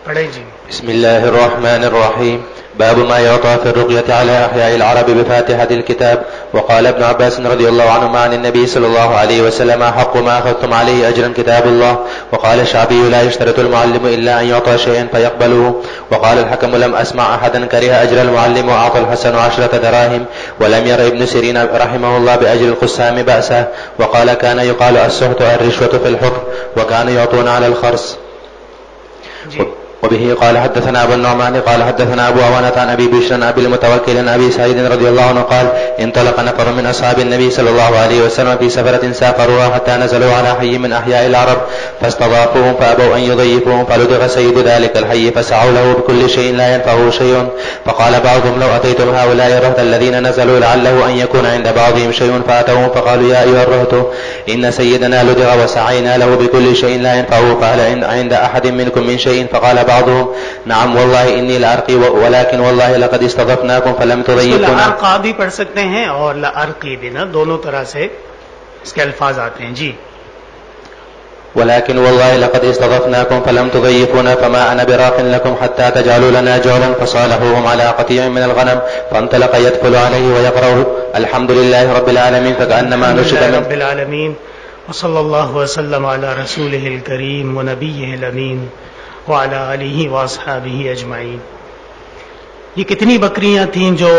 پڑھیں جی. بسم الله الرحمن الرحيم. باب ما يعطى في الرقية على أحياء العرب بفاتحة الكتاب. وقال ابن عباس رضي الله عنهما عن النبي صلى الله عليه وسلم حق ما أخذتم عليه أجرا كتاب الله. وقال الشعبي لا يشترط المعلم إلا أن يعطى شيئا فيقبله. وقال الحكم لم أسمع أحدا كره أجر المعلم وأعطى الحسن 10 دراهم. ولم ير ابن سيرين رحمه الله بأجر القسام بأسه. وقال كان يقال السحت الرشوة في الحكم وكان يعطون على الخرس. وبه قال حدثنا ابو النعمان قال حدثنا ابو عوانة عن ابي بشر عن ابي المتوكل عن ابي سعيد رضي الله عنه قال انطلق نفر من اصحاب النبي صلى الله عليه وسلم في سفرة سافروها حتى نزلوا على حي من احياء العرب فاستضافوهم فابوا ان يضيفوهم فلدغ سيد ذلك الحي فسعوا له بكل شيء لا ينفعه شيء. فقال بعضهم لو اتيتم هؤلاء الرهط الذين نزلوا لعله ان يكون عند بعضهم شيء فاتوهم فقالوا يا ايها الرهط ان سيدنا لدغ وسعينا له بكل شيء لا ينفعه فهل عند احد منكم من شيء؟ فقال بعضهم نعم والله انی لارقی ولكن والله لقد استضفناكم فلم تضيفونا. لارقا بھی پڑھ سکتے ہیں اور لارقی بھی نا، دونوں طرح سے اس کے الفاظ آتے ہیں جی. ولكن والله لقد استضفناكم فلم تضيفونا فما انا براق لكم حتى تجعلوا لنا جولا. فصالحوهم على قطيع من الغنم فانطلق يدخل عليه ويقرأ الحمد لله رب العالمين فكأنما نشد من رب العالمين وصلى الله وسلم على رسوله الكريم ونبيه الامين وعلى آلہ واصحابہ اجمعین. یہ کتنی بکریاں تھیں جو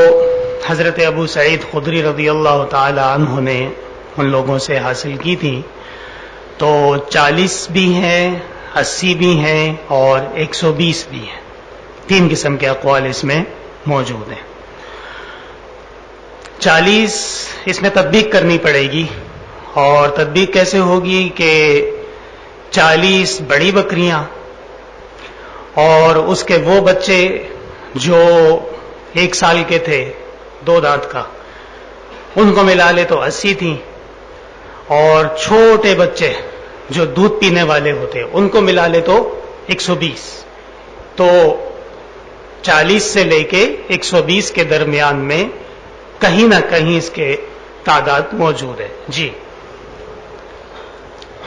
حضرت ابو سعید خدری رضی اللہ تعالی عنہ نے ان لوگوں سے حاصل کی تھیں؟ تو 40 بھی ہیں، 80 بھی ہیں اور 120 بھی ہیں. 3 قسم کے اقوال اس میں موجود ہیں. 40 اس میں تطبیق کرنی پڑے گی، اور تطبیق کیسے ہوگی کہ 40 بڑی بکریاں اور اس کے وہ بچے جو 1 سال کے تھے 2 دانت کا، ان کو ملا لے تو 80 تھیں، اور چھوٹے بچے جو دودھ پینے والے ہوتے ان کو ملا لے تو 120. تو 40 سے لے کے 120 کے درمیان میں کہیں نہ کہیں اس کے تعداد موجود ہے جی.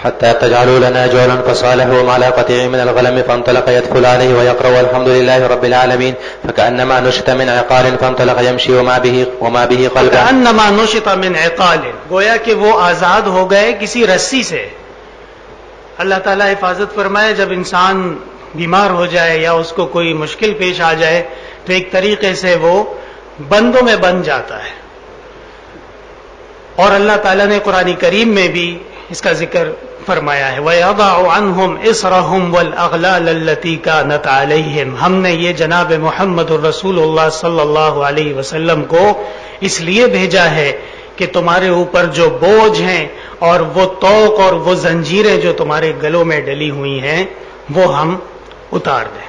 حتى تجعلوا لنا جولا فصالحهم على قطيع من الغنم فانطلق يدخل عليه ويقرأ الحمد لله رب العالمين فكأنما نشط من عقال فانطلق يمشي وما به قلب. فكأنما نشط من عقال، گویا کہ وہ آزاد ہو گئے کسی رسی سے. اللہ تعالیٰ حفاظت فرمائے، جب انسان بیمار ہو جائے یا اس کو کوئی مشکل پیش آ جائے تو ایک طریقے سے وہ بندوں میں بن جاتا ہے. اور اللہ تعالیٰ نے قرآن کریم میں بھی اس کا ذکر فرمایا ہے، وَيَضَعُ عَنْهُمْ إِصْرَهُمْ وَالْأَغْلَالَ الَّتِي كَانَتْ عَلَيْهِمْ. ہم نے یہ جناب محمد الرسول اللہ صلی اللہ علیہ وسلم کو اس لیے بھیجا ہے کہ تمہارے اوپر جو بوجھ ہیں اور وہ طوق اور وہ زنجیریں جو تمہارے گلوں میں ڈلی ہوئی ہیں وہ ہم اتار دیں.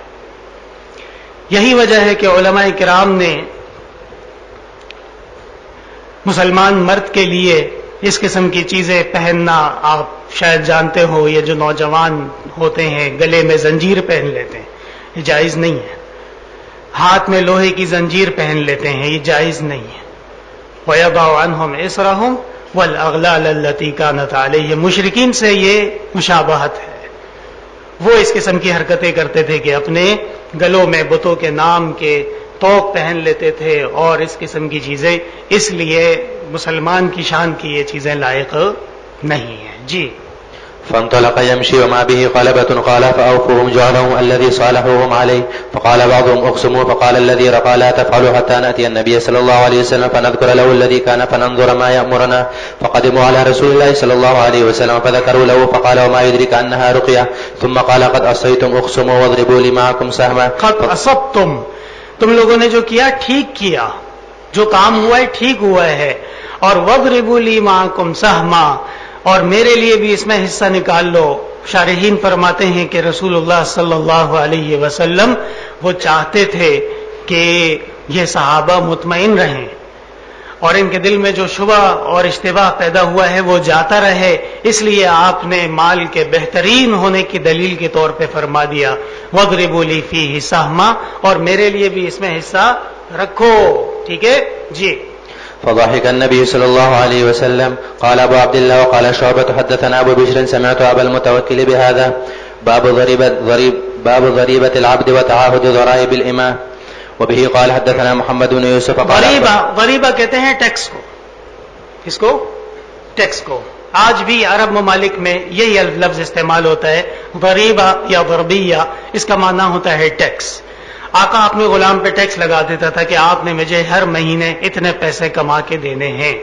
یہی وجہ ہے کہ علماء کرام نے مسلمان مرد کے لیے اس قسم کی چیزیں پہننا، آپ شاید جانتے ہو، یہ جو نوجوان ہوتے ہیں گلے میں زنجیر پہن لیتے ہیں، یہ جائز نہیں ہے. ہاتھ میں لوہے کی زنجیر پہن لیتے ہیں، یہ جائز نہیں ہے. وَيَضَعُ عَنْهُمْ إِصْرَهُمْ وَالْأَغْلَالَ الَّتِي كَانَتْ عَلَيْهِمْ. مشرکین سے یہ مشابہت ہے. وہ اس قسم کی حرکتیں کرتے تھے کہ اپنے گلوں میں بتوں کے نام کے توق پہن لیتے تھے اور اس قسم کی چیزیں. اس لیے مسلمان کی شان کی یہ چیزیں لائق نہیں ہیں جی. فانطلق يمشي وما به قلبة قال فأوفوهم جعلهم الذي صالحوهم عليه. فقال بعضهم اقسموا. فقال الذي رقى لا تفعلوا حتى نأتي النبي صلى الله عليه وسلم فنذكر له الذي كان فننظر ما يأمرنا. فقدموا على رسول الله صلى الله عليه وسلم فذكروا له فقال وما يدرك أنها رقية. ثم قال قد أصيتم اقسموا واضربوا لي معكم سهما. قد أصبتم، تم لوگوں نے جو کیا ٹھیک کیا، جو کام ہوا ہے ٹھیک ہوا ہے. اور وَاضْرِبُوا لِي مَعَكُمْ سَهْمًا، اور میرے لیے بھی اس میں حصہ نکال لو. شارحین فرماتے ہیں کہ رسول اللہ صلی اللہ علیہ وسلم وہ چاہتے تھے کہ یہ صحابہ مطمئن رہیں اور ان کے دل میں جو شبہ اور اشتباہ پیدا ہوا ہے وہ جاتا رہے. اس لیے آپ نے مال کے بہترین ہونے کی دلیل کے طور پہ فرما دیا وَاضْرِبُوا لِي فِيهِ سَهْمًا، اور میرے لیے بھی اس میں حصہ رکھو. ٹھیک ہے جی. فضحك النبي صلى الله عليه وسلم. قال ابو عبد الله وقال شعبة حدثنا ابو بشر سمعت ابا المتوكل بهذا. باب باب ضريبة العبد وتعاهد ضرائب الإماء. وبه قال حدثنا محمد بن يوسف قال ضریبہ کہتے ہیں ٹیکس کو. کس کو؟ ٹیکس کو. آج بھی عرب ممالک میں یہی لفظ استعمال ہوتا ہے ضریبہ یا ضربیہ. اس کا معنی ہوتا ہے ٹیکس. آقا اپنے غلام پہ ٹیکس لگا دیتا تھا کہ آپ نے مجھے ہر مہینے اتنے پیسے کما کے دینے ہیں.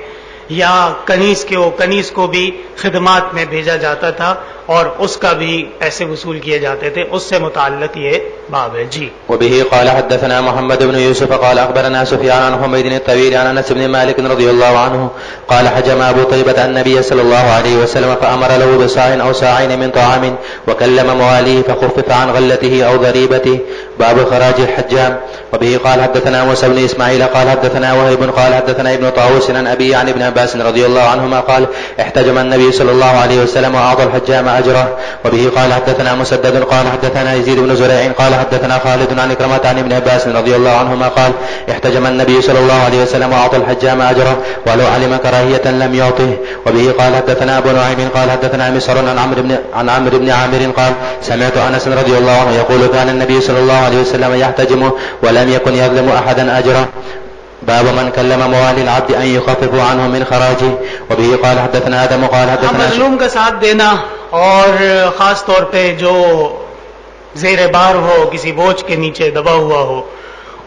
یا کنیز کو بھی خدمات میں بھیجا جاتا تھا اور اس کا بھی پیسے وصول کیے جاتے تھے. اس سے متعلق یہ باب ہے. جی. وبه قال حدثنا محمد بن يوسف قال اخبرنا سفيان عن حميد الطويل عن انس بن مالك رضي الله عنه قال حجم ابو طيبة النبي صلى الله عليه وسلم فامر له بصاع او صاعين من طعام وكلم مواليه فخفف عن غلته او ضريبته. باب خراج الحجام. وبه قال حدثنا موسى بن اسماعيل قال حدثنا وهيب قال حدثنا ابن طاووس عن ابي عن ابن عباس رضي الله عنهما قال احتجم النبي صلى الله عليه وسلم واعطى الحجام اجره. وبه قال حدثنا مسدد قال حدثنا يزيد بن زريع قال حدثنا خالد عن إكرمة عن ابن عباس رضي الله عنهما قال احتجم النبي صلى الله عليه وسلم واعطى الحجام اجره ولو علم كراهية لم يعطه. وبه قال حدثنا ابو نعيم قال حدثنا مسعر عن عمرو بن عامر قال سمعت انس رضي الله عنه يقول كان النبي صلى الله عليه وسلم يحتجم ولم يكن يظلم احدا اجره. باب من كلم موالي العبد ان يخفف عنه من خراجه. وبه قال حدثنا آدم قال حدثنا مظلوم کا ساتھ دینا اور خاص طور پہ جو زیر بار ہو, کسی بوجھ کے نیچے دبا ہوا ہو,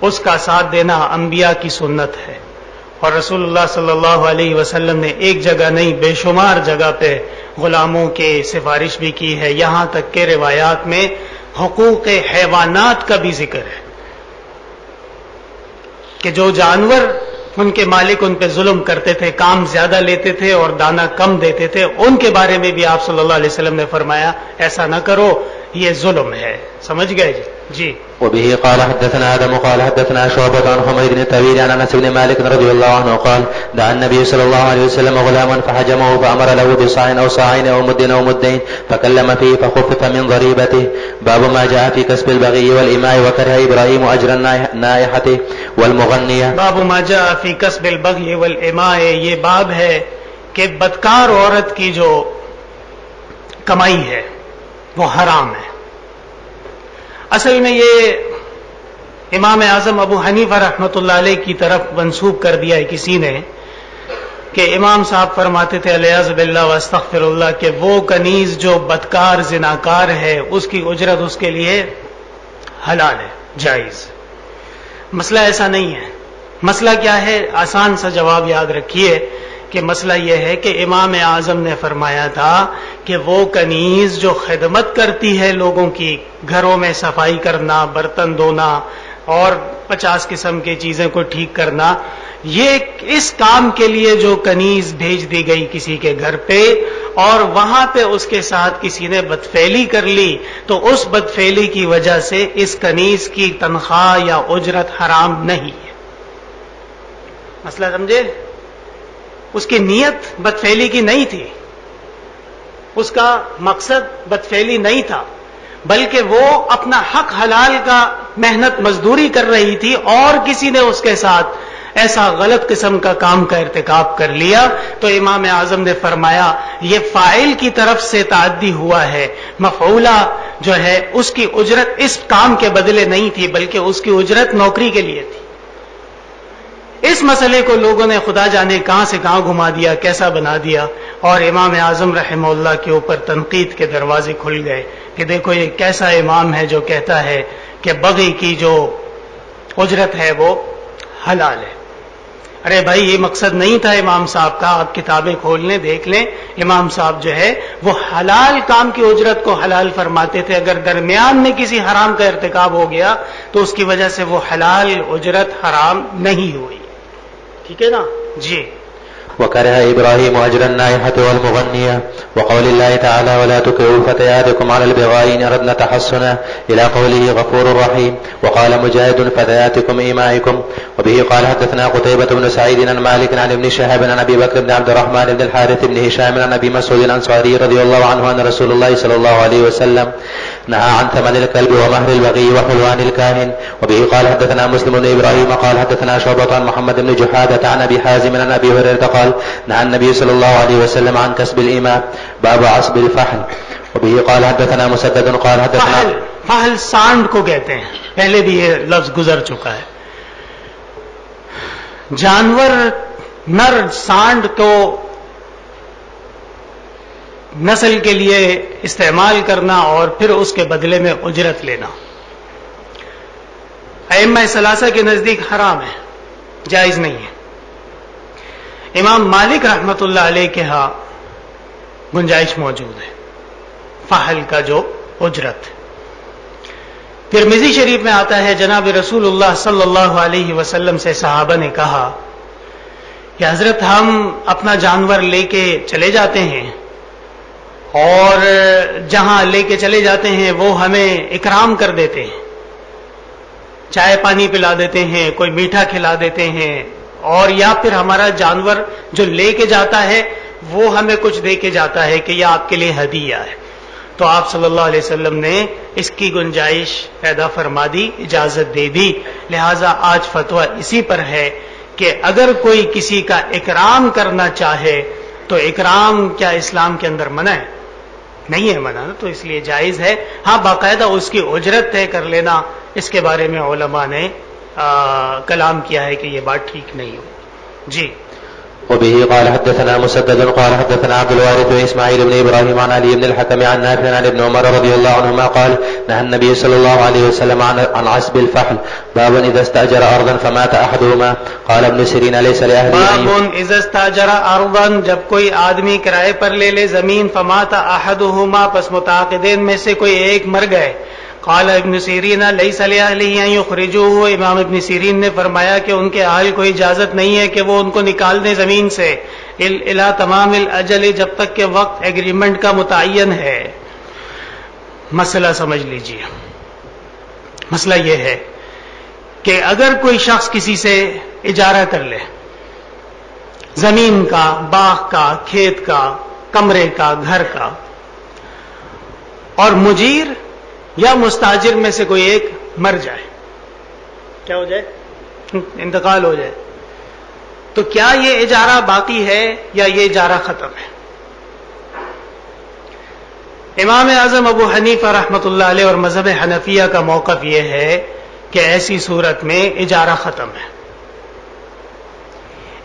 اس کا ساتھ دینا انبیاء کی سنت ہے. اور رسول اللہ صلی اللہ علیہ وسلم نے ایک جگہ نہیں بے شمار جگہ پہ غلاموں کے سفارش بھی کی ہے. یہاں تک کہ روایات میں حقوق حیوانات کا بھی ذکر ہے کہ جو جانور ان کے مالک ان پہ ظلم کرتے تھے, کام زیادہ لیتے تھے اور دانہ کم دیتے تھے, ان کے بارے میں بھی آپ صلی اللہ علیہ وسلم نے فرمایا ایسا نہ کرو, یہ ظلم ہے. سمجھ گئے جی. وبه قال حدثنا آدم قال حدثنا شعبة عن حميد الطويل عن انس بن مالك رضي الله عنه قال دعا النبي صلى الله عليه وسلم غلاما فحجمه فامر له بصاع او صاعين او مد او مدين فكلم فيه فخفف من ضريبته. باب ما جاء في كسب البغي والإماء وكره ابراهيم اجر النائحة والمغنية. باب ما جاء في كسب البغي والإماء, یہ باب ہے کہ بدکار عورت کی جو کمائی ہے وہ حرام ہے. اصل میں یہ امام اعظم ابو حنیفہ رحمۃ اللہ علیہ کی طرف منسوب کر دیا ہے کسی نے کہ امام صاحب فرماتے تھے الیاذ باللہ واستغفر اللہ کہ وہ کنیز جو بدکار زناکار ہے اس کی اجرت اس کے لیے حلال ہے, جائز. مسئلہ ایسا نہیں ہے. مسئلہ کیا ہے؟ آسان سا جواب یاد رکھیے کہ مسئلہ یہ ہے کہ امام اعظم نے فرمایا تھا کہ وہ کنیز جو خدمت کرتی ہے لوگوں کی, گھروں میں صفائی کرنا, برتن دھونا اور 50 قسم کی چیزیں کو ٹھیک کرنا, یہ اس کام کے لیے جو کنیز بھیج دی گئی کسی کے گھر پہ اور وہاں پہ اس کے ساتھ کسی نے بدفعلی کر لی تو اس بدفعلی کی وجہ سے اس کنیز کی تنخواہ یا اجرت حرام نہیں ہے. مسئلہ سمجھے؟ اس کی نیت بدفعلی کی نہیں تھی, اس کا مقصد بدفعلی نہیں تھا, بلکہ وہ اپنا حق حلال کا محنت مزدوری کر رہی تھی اور کسی نے اس کے ساتھ ایسا غلط قسم کا کام کا ارتکاب کر لیا تو امام اعظم نے فرمایا یہ فاعل کی طرف سے تعدی ہوا ہے, مفعولہ جو ہے اس کی اجرت اس کام کے بدلے نہیں تھی بلکہ اس کی اجرت نوکری کے لیے تھی. اس مسئلے کو لوگوں نے خدا جانے کہاں سے کہاں گھما دیا, کیسا بنا دیا, اور امام اعظم رحمہ اللہ کے اوپر تنقید کے دروازے کھل گئے کہ دیکھو یہ کیسا امام ہے جو کہتا ہے کہ بغی کی جو اجرت ہے وہ حلال ہے. ارے بھائی یہ مقصد نہیں تھا امام صاحب کا, آپ کتابیں کھول لیں دیکھ لیں, امام صاحب جو ہے وہ حلال کام کی اجرت کو حلال فرماتے تھے. اگر درمیان میں کسی حرام کا ارتکاب ہو گیا تو اس کی وجہ سے وہ حلال اجرت حرام نہیں ہوئی. ٹھیک ہے نا جی. وكره إبراهيم أجر النائحة والمغنية. وقول الله تعالى ولا تكرهوا فتياتكم على البغاء إن أردنا تحصنا إلى قوله غفور رحيم. وقال مجاهد فتياتكم إيمائكم. وبه قال حدثنا قتيبة بن سعيد عن مالك عن ابن شهاب عن أبي بكر بن عبد الرحمن بن الحارث بن هشام عن أبي مسعود الأنصاري رضي الله عنه أن رسول الله صلى الله عليه وسلم نهى عن ثمن الكلب ومهر البغي وحلوان الكاهن. وبه قال حدثنا مسلم بن إبراهيم قال حدثنا شعبة عن محمد بن جحادة عن أبي حازم عن أبي هريرة قال نهى النبي صلى الله عليه وسلم عن كسب الإماء. باب عصب الفحل. وبه قال حدثنا مسدد قال حدثنا فحل سانڈ کو کہتے ہیں، پہلے بھی یہ لفظ گزر چکا ہے. جانور نر سانڈ کو نسل کے لیے استعمال کرنا اور پھر اس کے بدلے میں اجرت لینا ائمہ ثلاثہ کے نزدیک حرام ہے، جائز نہیں ہے. امام مالک رحمت اللہ علیہ کے ہاں گنجائش موجود ہے فحل کا جو اجرت. ترمذی شریف میں آتا ہے جناب رسول اللہ صلی اللہ علیہ وسلم سے صحابہ نے کہا کہ حضرت ہم اپنا جانور لے کے چلے جاتے ہیں اور جہاں لے کے چلے جاتے ہیں وہ ہمیں اکرام کر دیتے ہیں، چائے پانی پلا دیتے ہیں، کوئی میٹھا کھلا دیتے ہیں، اور یا پھر ہمارا جانور جو لے کے جاتا ہے وہ ہمیں کچھ دے کے جاتا ہے کہ یہ آپ کے لیے ہدیہ ہے. تو آپ صلی اللہ علیہ وسلم نے اس کی گنجائش پیدا فرما دی، اجازت دے دی. لہذا آج فتویٰ اسی پر ہے کہ اگر کوئی کسی کا اکرام کرنا چاہے تو اکرام کیا اسلام کے اندر منع ہے؟ نہیں ہے منع، تو اس لیے جائز ہے. ہاں باقاعدہ اس کی اجرت طے کر لینا، اس کے بارے میں علماء نے کلام کیا ہے کہ یہ بات ٹھیک نہیں ہو. جی. وبه قال حدثنا مسدد قال حدثنا عبد الوارث واسماعيل بن ابراهيم عن علي بن الحكم عن نافع عن ابن عمر رضي الله عنهما قال نهى النبي صلى الله عليه وسلم عن عصب الفحل. باب اذا استاجر ارضا فمات احدهما. قال ابن سيرين ليس لاهله باب اذا استاجر ارضا، جب کوئی آدمی کرائے پر لے لے زمین، فمات احدهما، پس متعاقدین میں سے کوئی ایک مر گئے. قال ابن سیرین لیس لأہلہ ان یخرجوہ، امام ابن سیرین نے فرمایا کہ ان کے اہل کو اجازت نہیں ہے کہ وہ ان کو نکال دیں زمین سے، الی تمام الاجل، جب تک کہ وقت ایگریمنٹ کا متعین ہے. مسئلہ سمجھ لیجئے. مسئلہ یہ ہے کہ اگر کوئی شخص کسی سے اجارہ کر لے، زمین کا، باغ کا، کھیت کا، کمرے کا، گھر کا، اور مجیر یا مستاجر میں سے کوئی ایک مر جائے، کیا ہو جائے؟ انتقال ہو جائے، تو کیا یہ اجارہ باقی ہے یا یہ اجارہ ختم ہے؟ امام اعظم ابو حنیفہ رحمۃ اللہ علیہ اور مذہب حنفیہ کا موقف یہ ہے کہ ایسی صورت میں اجارہ ختم ہے،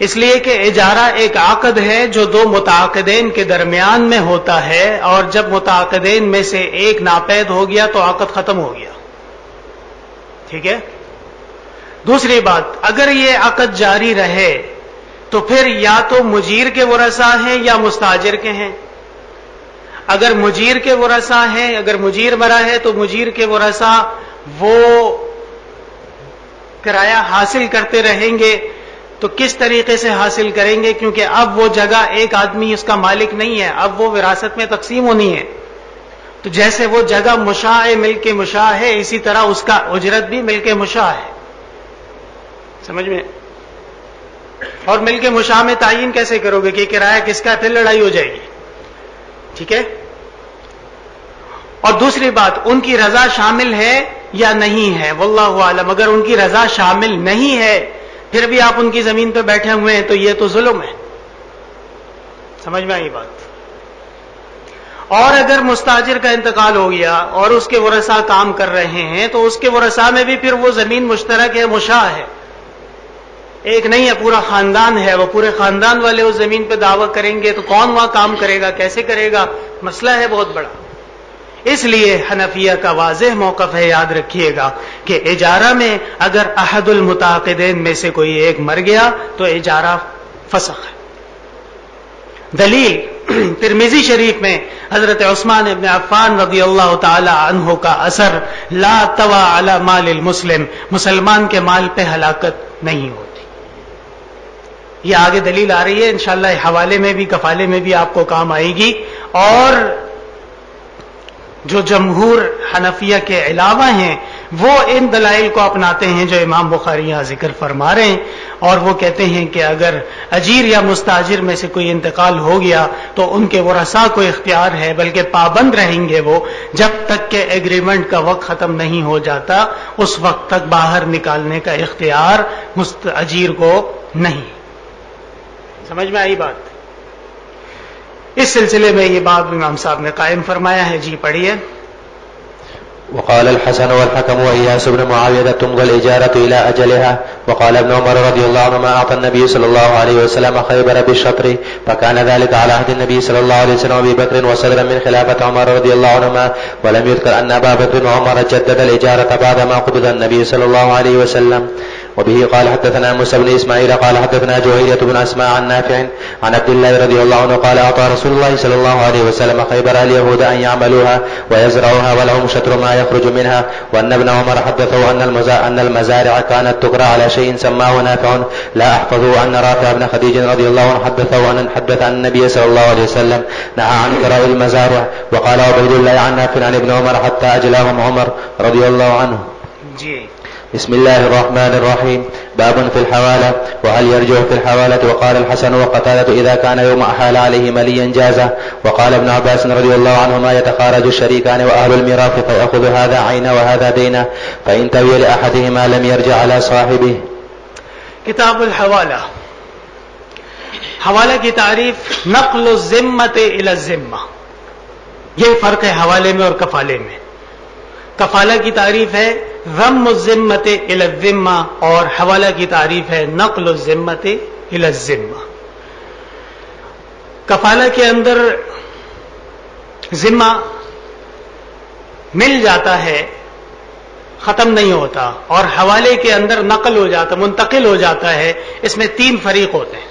اس لیے کہ اجارہ ایک عقد ہے جو دو متعاقدین کے درمیان میں ہوتا ہے، اور جب متعاقدین میں سے ایک ناپید ہو گیا تو عقد ختم ہو گیا. ٹھیک ہے. دوسری بات، اگر یہ عقد جاری رہے تو پھر یا تو مجیر کے ورثاء ہیں یا مستاجر کے ہیں. اگر مجیر کے ورثاء ہیں، اگر مجیر مرا ہے تو مجیر کے ورثاء وہ کرایہ حاصل کرتے رہیں گے. تو کس طریقے سے حاصل کریں گے؟ کیونکہ اب وہ جگہ ایک آدمی اس کا مالک نہیں ہے، اب وہ وراثت میں تقسیم ہونی ہے. تو جیسے وہ جگہ مشاع ملک مشاع ہے، اسی طرح اس کا اجرت بھی ملک مشاع ہے. سمجھ میں؟ اور ملک مشاع میں تعین کیسے کرو گے کہ کرایہ کس کا؟ پھر لڑائی ہو جائے گی. ٹھیک ہے. اور دوسری بات، ان کی رضا شامل ہے یا نہیں ہے؟ واللہ عالم. اگر ان کی رضا شامل نہیں ہے پھر بھی آپ ان کی زمین پہ بیٹھے ہوئے ہیں تو یہ تو ظلم ہے. سمجھ میں آئی بات؟ اور اگر مستاجر کا انتقال ہو گیا اور اس کے ورثاء کام کر رہے ہیں تو اس کے ورثاء میں بھی پھر وہ زمین مشترک ہے، مشاع ہے، ایک نہیں ہے، پورا خاندان ہے. وہ پورے خاندان والے اس زمین پہ دعویٰ کریں گے تو کون وہاں کام کرے گا، کیسے کرے گا؟ مسئلہ ہے بہت بڑا. اس لیے حنفیہ کا واضح موقف ہے، یاد رکھیے گا، کہ اجارہ میں اگر احد المتعاقدین میں سے کوئی ایک مر گیا تو اجارہ فسخ ہے. دلیل ترمذی شریف میں حضرت عثمان ابن عفان رضی اللہ تعالی عنہ کا اثر، لا توا علی مال المسلم، مسلمان کے مال پہ ہلاکت نہیں ہوتی. یہ آگے دلیل آ رہی ہے انشاءاللہ، حوالے میں بھی، کفالے میں بھی آپ کو کام آئے گی. اور جو جمہور حنفیہ کے علاوہ ہیں وہ ان دلائل کو اپناتے ہیں جو امام بخاری یہاں ذکر فرما رہے ہیں، اور وہ کہتے ہیں کہ اگر اجیر یا مستاجر میں سے کوئی انتقال ہو گیا تو ان کے ورثاء کو اختیار ہے، بلکہ پابند رہیں گے وہ، جب تک کہ ایگریمنٹ کا وقت ختم نہیں ہو جاتا اس وقت تک باہر نکالنے کا اختیار اجیر کو نہیں. سمجھ میں آئی بات؟ اس سلسلے میں یہ باب امام صاحب نے قائم فرمایا ہے. جی پڑھیے. وقال الحسن والحكم وإياس بن معاوية تمضى الإجارة إلى أجلها. وقال ابن عمر رضي الله عنهما أعطى النبي صلى الله عليه وسلم خيبر بالشطر، فكان ذلك على عهد النبي صلى الله عليه وسلم وأبي بكر وصدرا من خلافة عمر رضي الله عنهما. ولم يذكر أن أبا بكر وعمر جدد الإجارة بعدما قبض النبي صلى الله عليه وسلم. وبه قال حدثنا موسى بن إسماعيل قال حدثنا جويرية بن أسماء عن نافع عن عبد الله رضي الله عنه قال أعطى رسول الله صلى الله عليه وسلم خيبر اليهود أن يعملوها ويزرعوها ولهم شطر ما يخرج منها. وأن ابن عمر حدثه أن المزارع كانت تقرأ على شيء سماه نافع لا أحفظه أن رافع بن خديج رضي الله عنه حدثه أن حدث عن النبي صلى الله عليه وسلم نهى عن قراء المزارع. وقال عبيد الله عن نافع عن ابن عمر حتى أجلاهم عمر رضي الله عنه. بسم الله الرحمن الرحيم. باب في الحوالة وهل يرجع في الحوالة. وقال الحسن وقتادة إذا كان يوم أحال عليه مليا جازه. وقال ابن عباس رضي الله عنهما يتخارج الشريكان وأهل الميراث فيأخذ هذا عينه وهذا دينه، فإن توي لأحدهما لم يرجع على صاحبه. کتاب الحوالہ. حوالہ کی تعریف نقل الذمۃ الی الذمہ، یہ فرق ہے حوالے میں اور کفالے میں. کفالہ کی تعریف ہے ضم الذمۃ الی الذمہ اور حوالہ کی تعریف ہے نقل الذمۃ الی الذمہ. کفالہ کے اندر ذمہ مل جاتا ہے، ختم نہیں ہوتا، اور حوالے کے اندر نقل ہو جاتا، منتقل ہو جاتا ہے. اس میں 3 فریق ہوتے ہیں.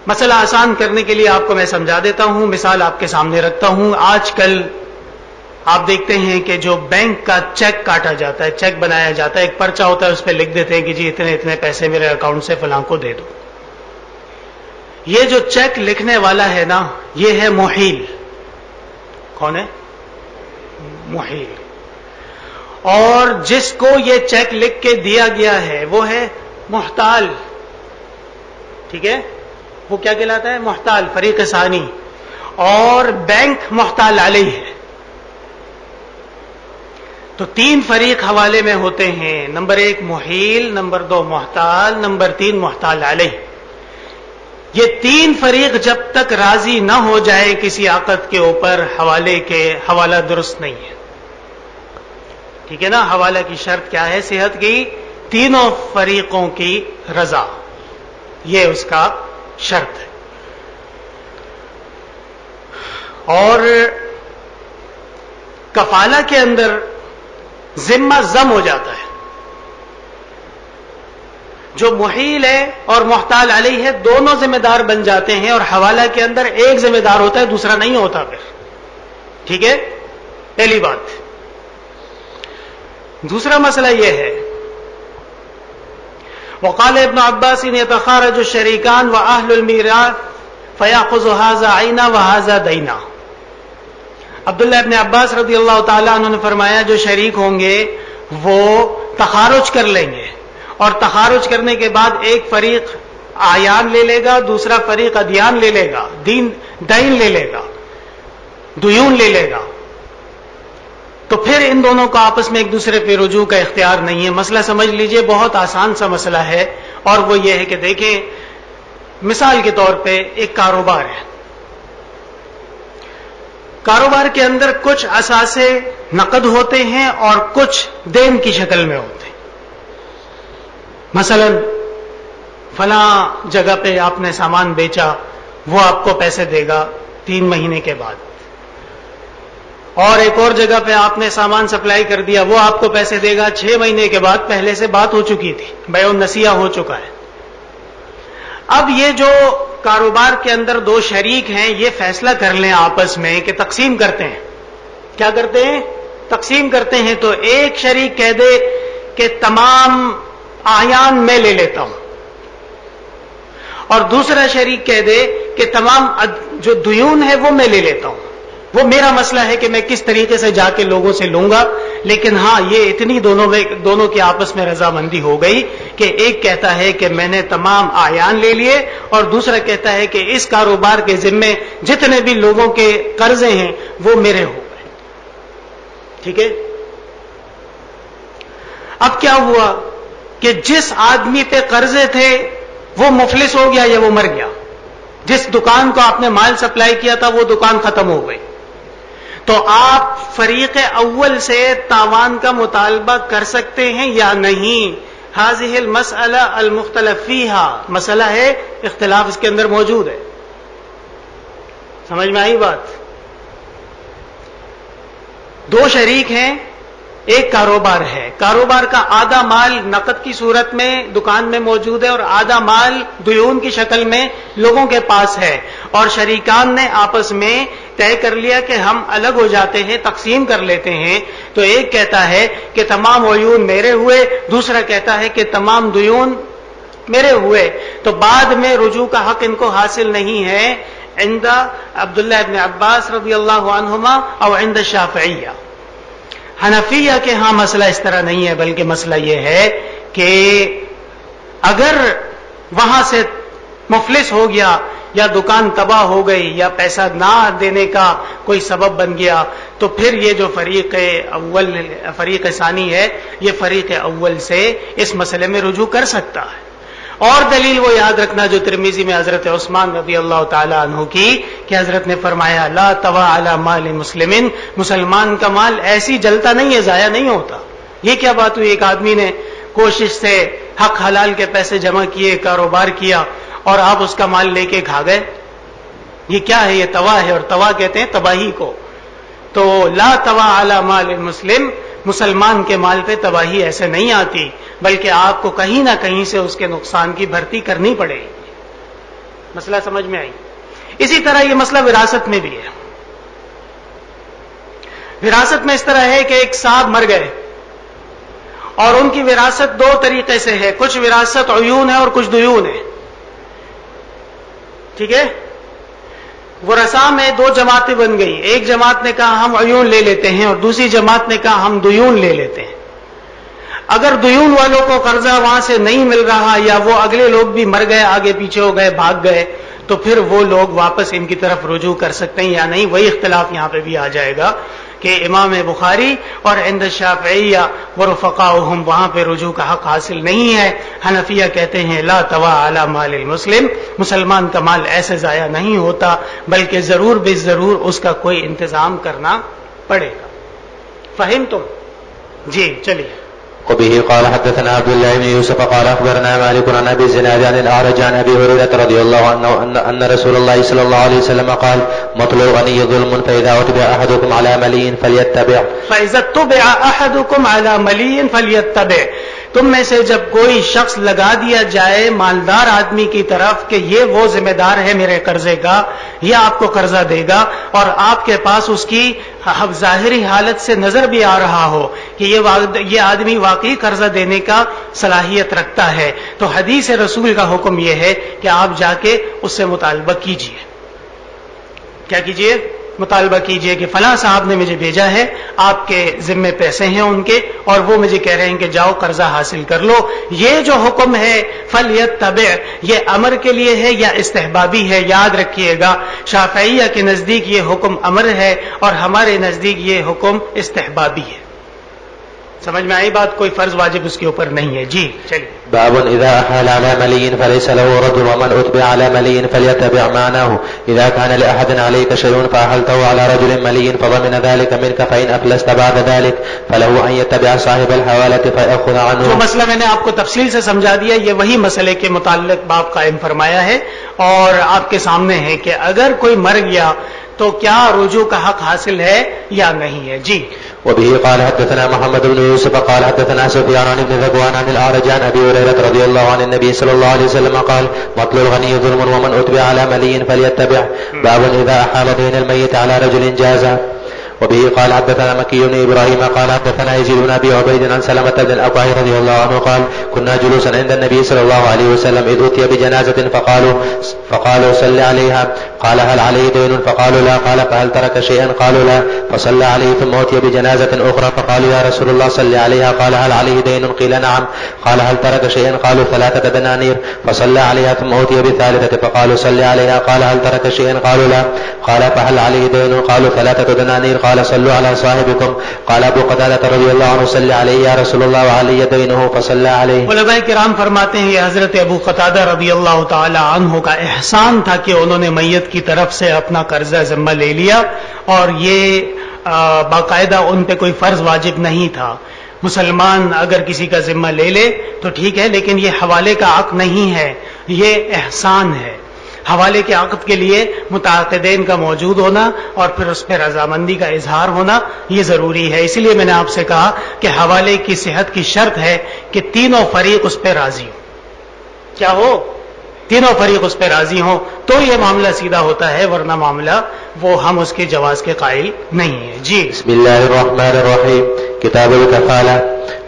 مسئلہ آسان کرنے کے لیے آپ کو میں سمجھا دیتا ہوں، مثال آپ کے سامنے رکھتا ہوں. آج کل آپ دیکھتے ہیں کہ جو بینک کا چیک کاٹا جاتا ہے، چیک بنایا جاتا ہے، ایک پرچہ ہوتا ہے، اس پہ لکھ دیتے ہیں کہ جی اتنے اتنے پیسے میرے اکاؤنٹ سے فلاں کو دے دو. یہ جو چیک لکھنے والا ہے نا، یہ ہے محیل. کون ہے؟ محیل. اور جس کو یہ چیک لکھ کے دیا گیا ہے وہ ہے محتال. ٹھیک ہے، وہ کیا کہلاتا ہے؟ محتال، فریق ثانی. اور بینک محتال علیہ ہے. تو 3 فریق حوالے میں ہوتے ہیں. نمبر 1 محیل، نمبر 2 محتال، نمبر 3 محتال علیہ. یہ 3 فریق جب تک راضی نہ ہو جائے کسی عقد کے اوپر، حوالہ درست نہیں ہے. ٹھیک ہے نا؟ حوالہ کی شرط کیا ہے صحت کی؟ تینوں فریقوں کی رضا، یہ اس کا شرط ہے. اور کفالہ کے اندر ذمہ ضم ہو جاتا ہے. جو محیل ہے اور محتال علیہ ہے دونوں ذمہ دار بن جاتے ہیں، اور حوالہ کے اندر ایک ذمہ دار ہوتا ہے، دوسرا نہیں ہوتا پھر. ٹھیک ہے، پہلی بات. دوسرا مسئلہ یہ ہے وقال ابن عباس يتخارج الشريكان واهل الميراث فياخذ هذا عينا وهذا دينا. عبداللہ ابن عباس رضی اللہ تعالیٰ عنہ نے فرمایا جو شریک ہوں گے وہ تخارج کر لیں گے، اور تخارج کرنے کے بعد ایک فریق اعیان لے لے گا، دوسرا فریق ادیان لے لے گا، دین لے لے گا، دیون لے لے گا. تو پھر ان دونوں کو آپس میں ایک دوسرے پہ رجوع کا اختیار نہیں ہے. مسئلہ سمجھ لیجئے، بہت آسان سا مسئلہ ہے، اور وہ یہ ہے کہ دیکھیں مثال کے طور پہ ایک کاروبار ہے. کاروبار کے اندر کچھ اثاثے نقد ہوتے ہیں اور کچھ دین کی شکل میں ہوتے ہیں. مثلا فلاں جگہ پہ آپ نے سامان بیچا، وہ آپ کو پیسے دے گا 3 مہینے کے بعد. اور ایک اور جگہ پہ آپ نے سامان سپلائی کر دیا، وہ آپ کو پیسے دے گا 6 مہینے کے بعد. پہلے سے بات ہو چکی تھی، بیع النسیہ ہو چکا ہے. اب یہ جو کاروبار کے اندر 2 شریک ہیں، یہ فیصلہ کر لیں آپس میں کہ تقسیم کرتے ہیں. کیا کرتے ہیں؟ تقسیم کرتے ہیں. تو ایک شریک کہہ دے کہ تمام اعیان میں لے لیتا ہوں، اور دوسرا شریک کہہ دے کہ تمام جو دیون ہے وہ میں لے لیتا ہوں. وہ میرا مسئلہ ہے کہ میں کس طریقے سے جا کے لوگوں سے لوں گا. لیکن ہاں یہ اتنی دونوں کی آپس میں رضامندی ہو گئی کہ ایک کہتا ہے کہ میں نے تمام اعیان لے لیے، اور دوسرا کہتا ہے کہ اس کاروبار کے ذمے جتنے بھی لوگوں کے قرضے ہیں وہ میرے ہو گئے. ٹھیک ہے. اب کیا ہوا کہ جس آدمی پہ قرضے تھے وہ مفلس ہو گیا یا وہ مر گیا. جس دکان کو آپ نے مال سپلائی کیا تھا وہ دکان ختم ہو گئی. تو آپ فریق اول سے تاوان کا مطالبہ کر سکتے ہیں یا نہیں؟ هذه المسئلہ المختلف فیہا، مسئلہ ہے، اختلاف اس کے اندر موجود ہے. سمجھ میں آئی بات؟ دو شریک ہیں، ایک کاروبار ہے، کاروبار کا آدھا مال نقد کی صورت میں دکان میں موجود ہے اور آدھا مال دیون کی شکل میں لوگوں کے پاس ہے، اور شریکان نے آپس میں طے کر لیا کہ ہم الگ ہو جاتے ہیں، تقسیم کر لیتے ہیں. تو ایک کہتا ہے کہ تمام عیون میرے ہوئے، دوسرا کہتا ہے کہ تمام دیون میرے ہوئے. تو بعد میں رجوع کا حق ان کو حاصل نہیں ہے عند عبداللہ ابن عباس رضی اللہ عنہما او عند الشافعیہ. حنفیہ کے ہاں مسئلہ اس طرح نہیں ہے، بلکہ مسئلہ یہ ہے کہ اگر وہاں سے مفلس ہو گیا یا دکان تباہ ہو گئی یا پیسہ نہ دینے کا کوئی سبب بن گیا، تو پھر یہ جو فریق ثانی ہے، یہ فریق اول سے اس مسئلے میں رجوع کر سکتا ہے. اور دلیل وہ یاد رکھنا جو ترمذی میں حضرت عثمان رضی اللہ تعالی عنہ کی، کہ حضرت نے فرمایا لا توا علی مال مسلمین، مسلمان کا مال ایسی جلتا نہیں ہے، ضائع نہیں ہوتا. یہ کیا بات ہوئی؟ ایک آدمی نے کوشش سے حق حلال کے پیسے جمع کیے، کاروبار کیا، اور آپ اس کا مال لے کے کھا گئے. یہ کیا ہے؟ یہ توا ہے، اور توا کہتے ہیں تباہی کو. تو لا توا علی مال مسلم، مسلمان کے مال پہ تباہی ایسے نہیں آتی، بلکہ آپ کو کہیں نہ کہیں سے اس کے نقصان کی بھرتی کرنی پڑے گی. مسئلہ سمجھ میں آئی؟ اسی طرح یہ مسئلہ وراثت میں بھی ہے. وراثت میں اس طرح ہے کہ ایک صاحب مر گئے اور ان کی وراثت دو طریقے سے ہے، کچھ وراثت عیون ہے اور کچھ دیون ہے. ٹھیک ہے؟ ورثاء میں دو جماعتیں بن گئی، ایک جماعت نے کہا ہم عیون لے لیتے ہیں اور دوسری جماعت نے کہا ہم دیون لے لیتے ہیں. اگر دیون والوں کو قرضہ وہاں سے نہیں مل رہا یا وہ اگلے لوگ بھی مر گئے، آگے پیچھے ہو گئے، بھاگ گئے، تو پھر وہ لوگ واپس ان کی طرف رجوع کر سکتے ہیں یا نہیں. وہی اختلاف یہاں پہ بھی آ جائے گا کہ امام بخاری اور عند الشافعیہ ورفقاؤہم وہاں پہ رجوع کا حق حاصل نہیں ہے. حنفیہ کہتے ہیں لا توا علی مال المسلم، مسلمان کا مال ایسے ضائع نہیں ہوتا، بلکہ ضرور بے ضرور اس کا کوئی انتظام کرنا پڑے گا. فہم تم؟ جی چلیے. وبه قال حدثنا عبد الله بن يوسف قال اخبرنا مالك عن ابي الزناد عن الاعرج عن ابي هريره رضي الله عنه ان رسول الله صلى الله عليه وسلم قال مطل الغني ظلم فاذا اتبع احدكم على ملي فليتبع فاذا اتبع احدكم على ملي فليتبع. تم میں سے جب کوئی شخص لگا دیا جائے مالدار آدمی کی طرف کہ یہ وہ ذمہ دار ہے میرے قرضے کا، یہ آپ کو قرضہ دے گا، اور آپ کے پاس اس کی ظاہری حالت سے نظر بھی آ رہا ہو کہ یہ آدمی واقعی قرضہ دینے کا صلاحیت رکھتا ہے، تو حدیث رسول کا حکم یہ ہے کہ آپ جا کے اس سے مطالبہ کیجئے. کیا کیجئے؟ مطالبہ کیجئے کہ فلاں صاحب نے مجھے بھیجا ہے، آپ کے ذمے پیسے ہیں ان کے، اور وہ مجھے کہہ رہے ہیں کہ جاؤ قرضہ حاصل کر لو. یہ جو حکم ہے فلیتبع، یہ امر کے لیے ہے یا استحبابی ہے؟ یاد رکھیے گا شافعیہ کے نزدیک یہ حکم امر ہے اور ہمارے نزدیک یہ حکم استحبابی ہے. سمجھ میں آئی بات؟ کوئی فرض واجب اس کے اوپر نہیں ہے. جی چلیے. باب اذا احال على ملي فليس له رد ومن اتبع على ملي فليتبع معناه اذا كان لاحد عليك شيء فاحلته على رجل ملي فضمن ذلك منك فان افلست بعد ذلك فله ان يتبع صاحب الحوالة فيأخذ عنه. جو مسئلہ میں نے آپ کو تفصیل سے سمجھا دیا، یہ وہی مسئلے کے متعلق باب قائم فرمایا ہے اور آپ کے سامنے ہے کہ اگر کوئی مر گیا تو کیا رجوع کا حق حاصل ہے یا نہیں ہے. جی. وبه قال حدثنا محمد بن يوسف قال حدثنا سفيان عن ابن ذكوان عن الأعرج عن أبي هريرة رضي الله عن النبي صلى الله عليه وسلم قال مطل الغني ظلم ومن أتبع على ملي فليتبع. باب إذا أحال دين الميت على رجل جاز. وبه قال حدثنا مكي بن ابراهيم قال حدثنا يزيد بن ابي عبيد عن سلمة بن الاكوع رضي الله عنه قال كنا جلوسا عند النبي صلى الله عليه وسلم اذ اتي بجنازة فقالوا صل عليها قال هل عليه دين فقالوا لا قال فهل ترك شيئا قالوا لا فصلى عليه ثم اتي بجنازة اخرى فقالوا يا رسول الله صل عليها قال هل عليه دين قيل نعم قال هل ترك شيئا قالوا 3 دنانير فصلى عليها ثم اتي بالثالثة فقالوا صل عليها قال هل ترك شيئا قالوا لا قال فهل عليه دين قالوا 3 دنانير قال صلوا على صاحبكم قال ابو قتادة رضي الله عنه صل عليه يا رسول الله وعلي دينه فصلى عليه. علماء کرام فرماتے ہیں یہ حضرت ابو قتادہ رضی اللہ تعالی عنہ کا احسان تھا کہ انہوں نے میت کی طرف سے اپنا قرضہ ذمہ لے لیا اور یہ باقاعدہ ان پہ کوئی فرض واجب نہیں تھا. مسلمان اگر کسی کا ذمہ لے لے تو ٹھیک ہے، لیکن یہ حوالے کا عقد نہیں ہے، یہ احسان ہے. حوالے کے عقد کے لیے متعاقدین کا موجود ہونا اور پھر اس پہ رضامندی کا اظہار ہونا یہ ضروری ہے. اسی لیے میں نے آپ سے کہا کہ حوالے کی صحت کی شرط ہے کہ تینوں فریق اس پہ راضی ہو. کیا ہو؟ تینوں فریق اس پہ راضی ہوں تو یہ معاملہ سیدھا ہوتا ہے، ورنہ معاملہ وہ ہم اس کے جواز کے قائل نہیں ہیں. جی بسم اللہ الرحمن الرحیم. کتاب الکفالہ.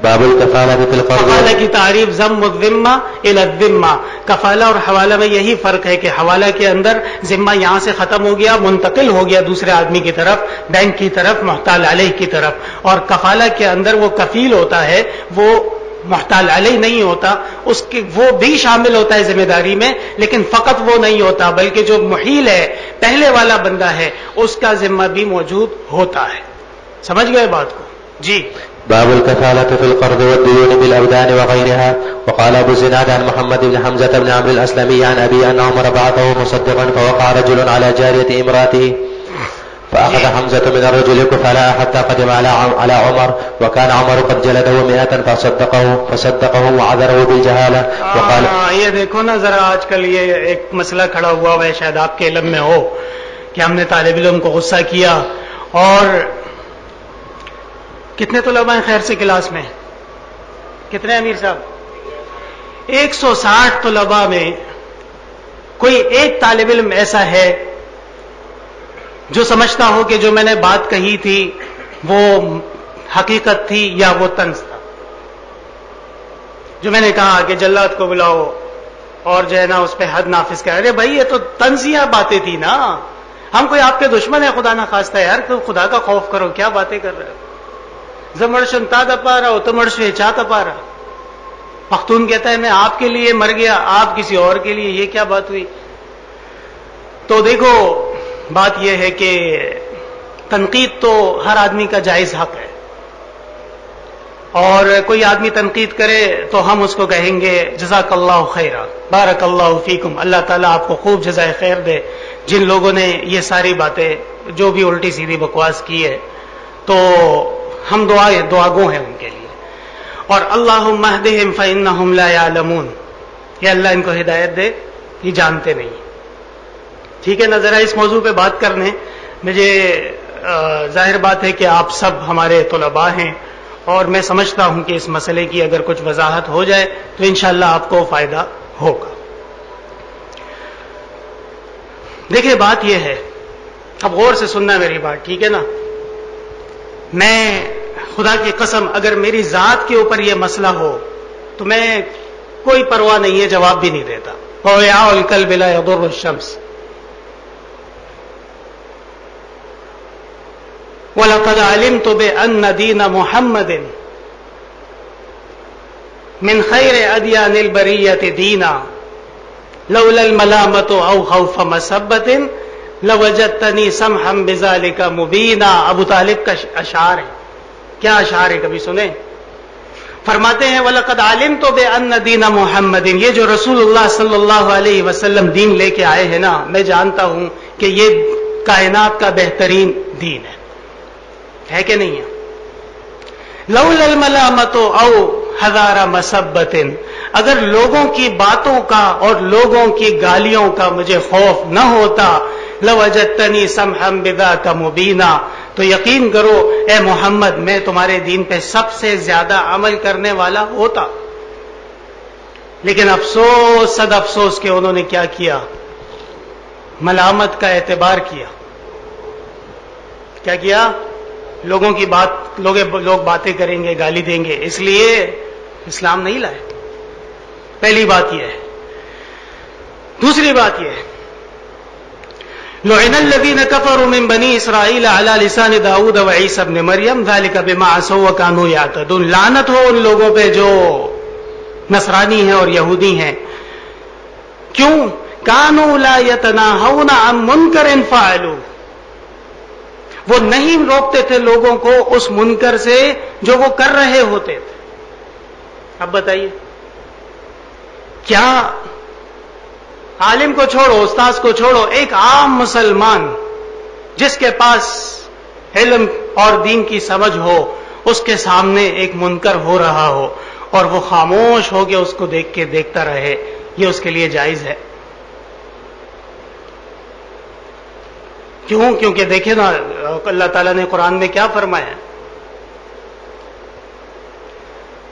باب الکفالہ فی القرض. کفالہ کی تعریف ضم الذمہ الی الذمہ. کفالہ اور حوالہ میں یہی فرق ہے کہ حوالہ کے اندر ذمہ یہاں سے ختم ہو گیا، منتقل ہو گیا دوسرے آدمی کی طرف، بینک کی طرف، محتال علیہ کی طرف. اور کفالہ کے اندر وہ کفیل ہوتا ہے، وہ محتال علیہ نہیں ہوتا، اس کی وہ بھی شامل ہوتا ہے ذمہ داری میں، لیکن فقط وہ نہیں ہوتا بلکہ جو محیل ہے، پہلے والا بندہ ہے، اس کا ذمہ بھی موجود ہوتا ہے. سمجھ گئے بات کو؟ جی. باب الكفالة في القرض والديون بالأبدان وغيرها. وقال أبو الزناد عن محمد بن حمزة بن عمرو الأسلمي عن أبي أن عمر بعثه مصدقا فوقع رجل على جارية امرأته فأخذ حمزة من الرجل كفلاء حتى قدم على عمر وكان عمر قد جلده 100 فصدقه وعذره بالجهالة. وقال یہ دیکھو نا ذرا آج کل یہ ایک مسئلہ کھڑا ہوا ہے، شاید آپ کے علم میں ہو کہ ہم نے طالب علم کو غصہ کیا. اور کتنے طلباء ہیں خیر سے کلاس میں؟ کتنے امیر صاحب؟ 160 طلباء میں کوئی ایک طالب علم ایسا ہے جو سمجھتا ہو کہ جو میں نے بات کہی تھی وہ حقیقت تھی یا وہ طنز تھا؟ جو میں نے کہا کہ جلاد کو بلاؤ اور جو ہے نا اس پہ حد نافذ کر، ارے بھائی یہ تو طنزیہ باتیں تھی نا، ہم کوئی آپ کے دشمن ہیں خدا نہ خواستہ یار، تو خدا کا خوف کرو، کیا باتیں کر رہے ہو؟ زمرشن تا دپا رہا ہو تمرشے چا تپا رہا. پختون کہتا ہے میں آپ کے لیے مر گیا، آپ کسی اور کے لیے، یہ کیا بات ہوئی؟ تو دیکھو بات یہ ہے کہ تنقید تو ہر آدمی کا جائز حق ہے، اور کوئی آدمی تنقید کرے تو ہم اس کو کہیں گے جزاک اللہ خیرا، بارک اللہ فیکم، اللہ تعالیٰ آپ کو خوب جزائے خیر دے. جن لوگوں نے یہ ساری باتیں جو بھی الٹی سیدھی بکواس کی ہے تو ہم دعا گو ہیں ان کے لیے. اور اللہم اہدہم فانہم لا یعلمون، یا اللہ ان کو ہدایت دے، یہ جانتے نہیں. ٹھیک ہے نا؟ ذرا اس موضوع پہ بات کرنے، مجھے ظاہر بات ہے کہ آپ سب ہمارے طلباء ہیں اور میں سمجھتا ہوں کہ اس مسئلے کی اگر کچھ وضاحت ہو جائے تو انشاءاللہ آپ کو فائدہ ہوگا. دیکھیں بات یہ ہے، اب غور سے سننا میری بات، ٹھیک ہے نا؟ میں خدا کی قسم اگر میری ذات کے اوپر یہ مسئلہ ہو تو میں کوئی پرواہ نہیں ہے، جواب بھی نہیں دیتا. وَوِعَاءُ الْكَلْبِ لَا يَضُرُّ الشَّمْسَ وَلَقَدْ عَلِمْتُ بِأَنَّ دِينَ مُحَمَّدٍ مِنْ خَيْرِ أَدْيَانِ الْبَرِيَّةِ دِينًا لَوْلَا الْمَلَامَةُ أَوْ خَوْفَ مَسَبَّةٍ لَوَجَدْتَنِي سَمْحًا بِذَلِكَ مُبِينًا. ابو طالب کا اشعار ہے. کیا اشعار ہے کبھی سنے؟ فرماتے ہیں وَلَقَدْ عَلِمْتُ بِأَنَّ دِينَ مُحَمَّدٍ، یہ جو رسول اللہ صلی اللہ علیہ وسلم دین لے کے آئے ہیں نا، میں جانتا ہوں کہ یہ کائنات کا بہترین دین ہے کہ نہیں ہے؟ لولا الملامۃ او حذار مسبۃ، اگر لوگوں کی باتوں کا اور لوگوں کی گالیوں کا مجھے خوف نہ ہوتا، لوجدتنی سمحا بذاک مبینا، تو یقین کرو اے محمد میں تمہارے دین پہ سب سے زیادہ عمل کرنے والا ہوتا. لیکن افسوس صد افسوس کہ انہوں نے کیا کیا؟ ملامت کا اعتبار کیا. کیا کیا؟ لوگوں کی بات، لوگ باتیں کریں گے، گالی دیں گے، اس لیے اسلام نہیں لائے. پہلی بات یہ ہے. دوسری بات یہ ہے لعن الذين كفروا من بني اسرائيل على لسان داؤد وعيسى ابن مريم ذلك بما عصوا وكانوا يعتدون. لعنت ہو ان لوگوں پہ جو نصرانی ہیں اور یہودی ہیں. کیوں؟ كانوا لا يتناهون عن منكر فعلوا، وہ نہیں روکتے تھے لوگوں کو اس منکر سے جو وہ کر رہے ہوتے تھے. اب بتائیے کیا عالم کو چھوڑو، استاذ کو چھوڑو، ایک عام مسلمان جس کے پاس علم اور دین کی سمجھ ہو، اس کے سامنے ایک منکر ہو رہا ہو اور وہ خاموش ہو کے اس کو دیکھ کے دیکھتا رہے، یہ اس کے لیے جائز ہے؟ کیوں؟ کیونکہ دیکھیں نا اللہ تعالیٰ نے قرآن میں کیا فرمایا ہے،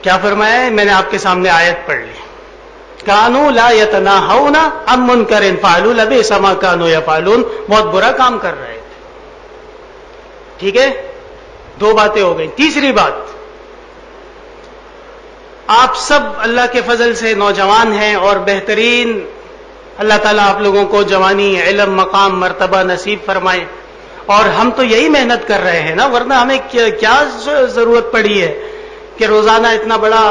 کیا فرمایا ہے؟ میں نے آپ کے سامنے آیت پڑھ لی، کانوا لا یتناہون عن منکر فعلوا لبئس ما کانوا یفعلون، بہت برا کام کر رہے تھے. ٹھیک ہے، دو باتیں ہو گئی. تیسری بات، آپ سب اللہ کے فضل سے نوجوان ہیں اور بہترین، اللہ تعالیٰ آپ لوگوں کو جوانی، علم، مقام، مرتبہ نصیب فرمائے، اور ہم تو یہی محنت کر رہے ہیں نا، ورنہ ہمیں کیا ضرورت پڑی ہے کہ روزانہ اتنا بڑا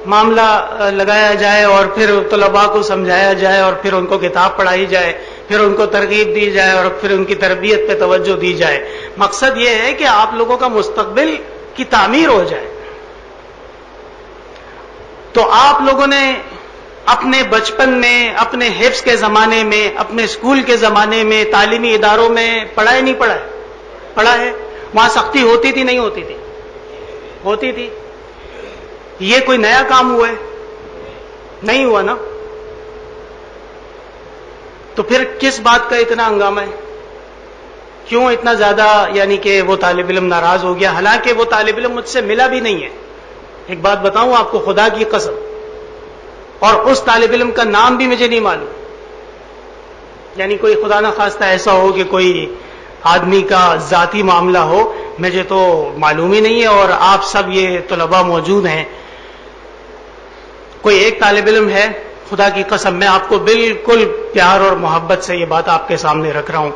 معاملہ لگایا جائے اور پھر طلباء کو سمجھایا جائے اور پھر ان کو کتاب پڑھائی جائے، پھر ان کو ترغیب دی جائے اور پھر ان کی تربیت پہ توجہ دی جائے. مقصد یہ ہے کہ آپ لوگوں کا مستقبل کی تعمیر ہو جائے. تو آپ لوگوں نے اپنے بچپن میں، اپنے حفظ کے زمانے میں، اپنے اسکول کے زمانے میں، تعلیمی اداروں میں پڑھا ہے نہیں پڑھا ہے؟ پڑھا ہے. وہاں سختی ہوتی تھی نہیں ہوتی تھی؟ ہوتی تھی. یہ کوئی نیا کام ہوا ہے؟ نہیں ہوا نا. تو پھر کس بات کا اتنا ہنگامہ ہے؟ کیوں اتنا زیادہ یعنی کہ وہ طالب علم ناراض ہو گیا، حالانکہ وہ طالب علم مجھ سے ملا بھی نہیں ہے. ایک بات بتاؤں آپ کو خدا کی قسم، اور اس طالب علم کا نام بھی مجھے نہیں معلوم. یعنی کوئی خدا نہ خواستہ ایسا ہو کہ کوئی آدمی کا ذاتی معاملہ ہو، مجھے تو معلوم ہی نہیں ہے. اور آپ سب یہ طلباء موجود ہیں، کوئی ایک طالب علم ہے، خدا کی قسم میں آپ کو بالکل پیار اور محبت سے یہ بات آپ کے سامنے رکھ رہا ہوں،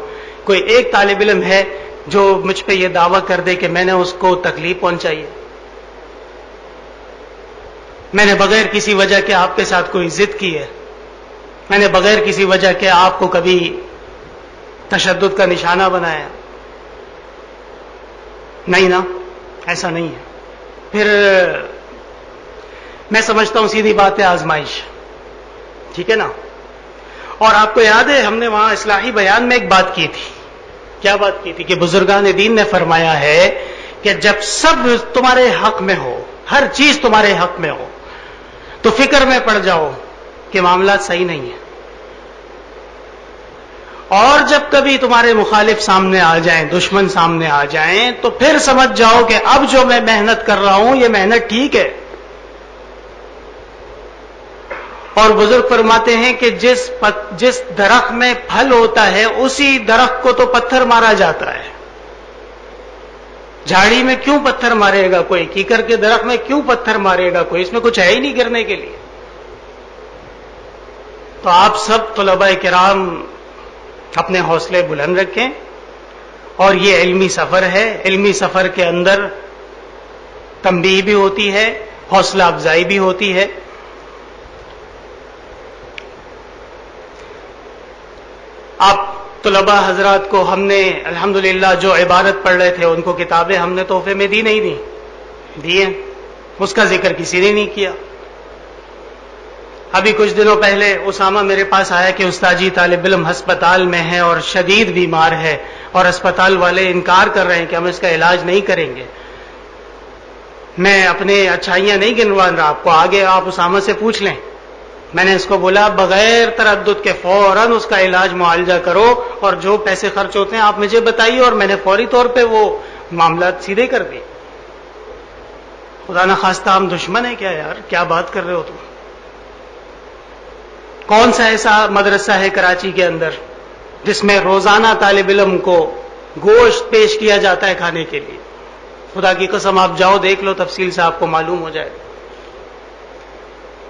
کوئی ایک طالب علم ہے جو مجھ پہ یہ دعویٰ کر دے کہ میں نے اس کو تکلیف پہنچائی ہے؟ میں نے بغیر کسی وجہ کے آپ کے ساتھ کوئی ضد کی ہے؟ میں نے بغیر کسی وجہ کے آپ کو کبھی تشدد کا نشانہ بنایا؟ نہیں نا، ایسا نہیں ہے. پھر میں سمجھتا ہوں سیدھی بات ہے آزمائش. ٹھیک ہے نا. اور آپ کو یاد ہے ہم نے وہاں اصلاحی بیان میں ایک بات کی تھی. کیا بات کی تھی؟ کہ بزرگان دین نے فرمایا ہے کہ جب سب تمہارے حق میں ہو، ہر چیز تمہارے حق میں ہو، تو فکر میں پڑ جاؤ کہ معاملات صحیح نہیں ہیں. اور جب کبھی تمہارے مخالف سامنے آ جائیں، دشمن سامنے آ جائیں، تو پھر سمجھ جاؤ کہ اب جو میں محنت کر رہا ہوں یہ محنت ٹھیک ہے. اور بزرگ فرماتے ہیں کہ جس درخت میں پھل ہوتا ہے اسی درخت کو تو پتھر مارا جاتا ہے. جھاڑی میں کیوں پتھر مارے گا کوئی؟ کیکر کے درخت میں کیوں پتھر مارے گا کوئی؟ اس میں کچھ ہے ہی نہیں گرنے کے لیے. تو آپ سب طلباء کرام اپنے حوصلے بلند رکھیں. اور یہ علمی سفر ہے، علمی سفر کے اندر تنبیہ بھی ہوتی ہے، حوصلہ افزائی بھی ہوتی ہے. آپ طلباء حضرات کو ہم نے الحمدللہ جو عبارت پڑھ رہے تھے ان کو کتابیں ہم نے تحفے میں دی نہیں دی ہیں، اس کا ذکر کسی نے نہیں کیا. ابھی کچھ دنوں پہلے اسامہ میرے پاس آیا کہ استاد جی طالب علم ہسپتال میں ہے اور شدید بیمار ہے، اور اسپتال والے انکار کر رہے ہیں کہ ہم اس کا علاج نہیں کریں گے. میں اپنے اچھائیاں نہیں گنوا رہا آپ کو، آگے آپ اسامہ سے پوچھ لیں. میں نے اس کو بولا بغیر تردد کے فوراً اس کا علاج معالجہ کرو، اور جو پیسے خرچ ہوتے ہیں آپ مجھے بتائیے. اور میں نے فوری طور پہ وہ معاملات سیدھے کر دیے. خدا نہ خواستہ ہم دشمن ہیں کیا یار؟ کیا بات کر رہے ہو تم؟ کون سا ایسا مدرسہ ہے کراچی کے اندر جس میں روزانہ طالب علم کو گوشت پیش کیا جاتا ہے کھانے کے لیے؟ خدا کی قسم آپ جاؤ دیکھ لو، تفصیل سے آپ کو معلوم ہو جائے.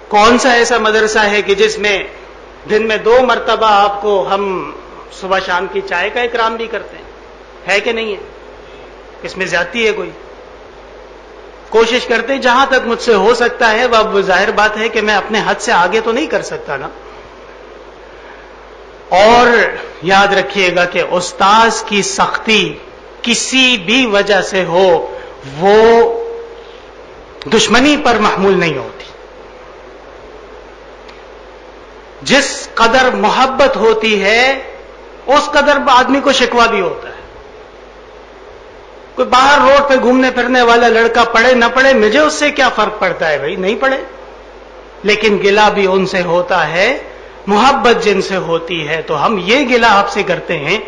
کون سا ایسا مدرسہ ہے کہ جس میں دن میں 2 مرتبہ آپ کو ہم صبح شام کی چائے کا اکرام بھی کرتے ہیں؟ ہے کہ نہیں ہے؟ اس میں زیادتی ہے کوئی؟ کوشش کرتے جہاں تک مجھ سے ہو سکتا ہے. اب ظاہر بات ہے کہ میں اپنے حد سے آگے تو نہیں کر سکتا نا. اور یاد رکھیے گا کہ استاذ کی سختی کسی بھی وجہ سے ہو وہ دشمنی پر محمول نہیں ہوتی. جس قدر محبت ہوتی ہے اس قدر آدمی کو شکوہ بھی ہوتا ہے. کوئی باہر روڈ پہ گھومنے پھرنے والا لڑکا پڑھے نہ پڑھے مجھے اس سے کیا فرق پڑتا ہے بھائی، نہیں پڑھے، لیکن گلہ بھی ان سے ہوتا ہے محبت جن سے ہوتی ہے. تو ہم یہ گلہ آپ سے کرتے ہیں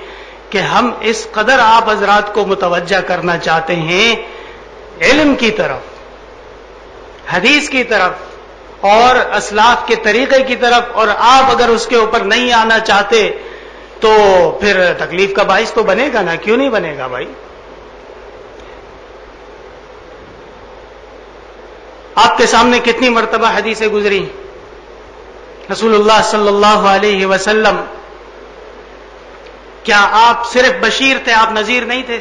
کہ ہم اس قدر آپ حضرات کو متوجہ کرنا چاہتے ہیں علم کی طرف، حدیث کی طرف اور اسلاف کے طریقے کی طرف، اور آپ اگر اس کے اوپر نہیں آنا چاہتے تو پھر تکلیف کا باعث تو بنے گا نا، کیوں نہیں بنے گا بھائی؟ آپ کے سامنے کتنی مرتبہ حدیثیں گزری، رسول اللہ صلی اللہ علیہ وسلم کیا آپ صرف بشیر تھے، آپ نذیر نہیں تھے؟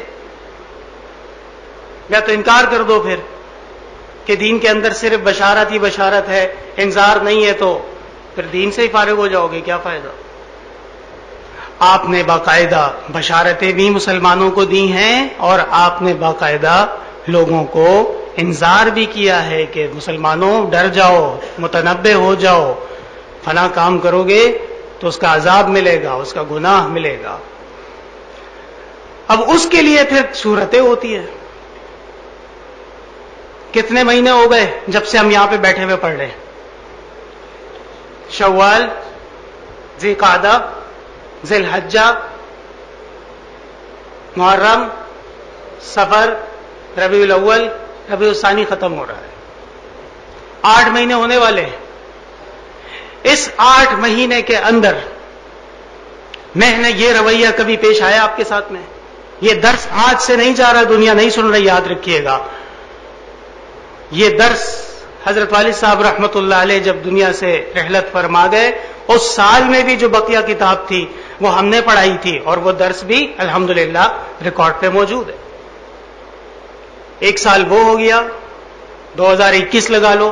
یا تو انکار کر دو پھر کہ دین کے اندر صرف بشارت ہی بشارت ہے، انذار نہیں ہے، تو پھر دین سے ہی فارغ ہو جاؤ گے، کیا فائدہ؟ آپ نے باقاعدہ بشارتیں بھی مسلمانوں کو دی ہیں اور آپ نے باقاعدہ لوگوں کو انذار بھی کیا ہے کہ مسلمانوں ڈر جاؤ، متنبہ ہو جاؤ، فلاں کام کرو گے تو اس کا عذاب ملے گا، اس کا گناہ ملے گا. اب اس کے لیے پھر صورتیں ہوتی ہیں. کتنے مہینے ہو گئے جب سے ہم یہاں پہ بیٹھے ہوئے پڑھ رہے ہیں؟ شوال، ذی قعدہ، ذی الحجہ، محرم، سفر، ربیع الاول، ربیع الثانی ختم ہو رہا ہے. 8 مہینے ہونے والے ہیں. اس 8 مہینے کے اندر میں نے یہ رویہ کبھی پیش آیا آپ کے ساتھ میں؟ یہ درس آج سے نہیں جا رہا، دنیا نہیں سن رہی، یاد رکھیے گا. یہ درس حضرت والد صاحب رحمت اللہ علیہ جب دنیا سے رحلت فرما گئے، اس سال میں بھی جو بقیہ کتاب تھی وہ ہم نے پڑھائی تھی، اور وہ درس بھی الحمدللہ ریکارڈ پہ موجود ہے. 1 سال وہ ہو گیا، 2021 لگا لو،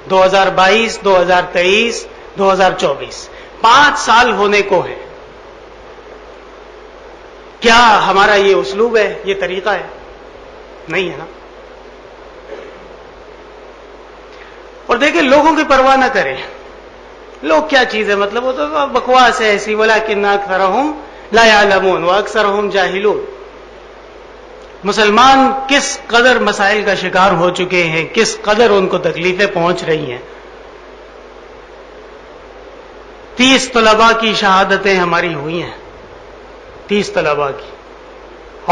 2022، 2023، 2024، 5 سال ہونے کو ہے. کیا ہمارا یہ اسلوب ہے، یہ طریقہ ہے؟ نہیں ہے نا. اور دیکھیں لوگوں کی پرواہ نہ کریں. لوگ کیا چیز ہے، مطلب وہ تو بکواس ہے ایسی، وَلَٰكِنَّ أَكْثَرَهُمْ لَا يَعْلَمُونَ وَأَكْثَرُهُمْ جَاهِلُونَ. مسلمان کس قدر مسائل کا شکار ہو چکے ہیں، کس قدر ان کو تکلیفیں پہنچ رہی ہیں. 30 طلباء کی شہادتیں ہماری ہوئی ہیں، 30 طلباء کی،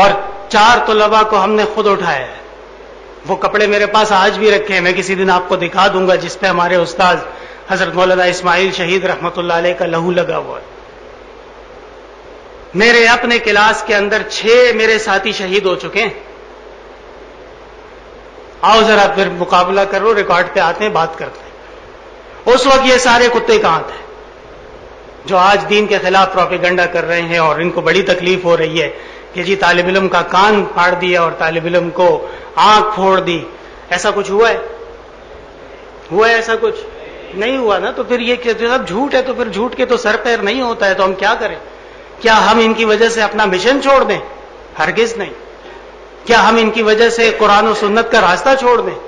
اور 4 طلباء کو ہم نے خود اٹھایا ہے. وہ کپڑے میرے پاس آج بھی رکھے ہیں، میں کسی دن آپ کو دکھا دوں گا، جس پہ ہمارے استاد حضرت مولانا اسماعیل شہید رحمت اللہ علیہ کا لہو لگا ہوا ہے. میرے اپنے کلاس کے اندر 6 میرے ساتھی شہید ہو چکے ہیں. آؤ ذرا پھر مقابلہ کرو، ریکارڈ پہ آتے ہیں، بات کرتے ہیں. اس وقت یہ سارے کتے کہاں تھے جو آج دین کے خلاف پروپیگنڈا کر رہے ہیں، اور ان کو بڑی تکلیف ہو رہی ہے کہ جی طالب علم کا کان پھاڑ دیا اور طالب علم کو آنکھ پھوڑ دی. ایسا کچھ ہوا ہے؟ ہوا ہے ایسا کچھ؟ نہیں ہوا نا. تو پھر یہ سب جھوٹ ہے، تو پھر جھوٹ کے تو سر پیر نہیں ہوتا ہے، تو ہم کیا کریں؟ کیا ہم ان کی وجہ سے اپنا مشن چھوڑ دیں؟ ہرگز نہیں. کیا ہم ان کی وجہ سے قرآن و سنت کا راستہ چھوڑ دیں؟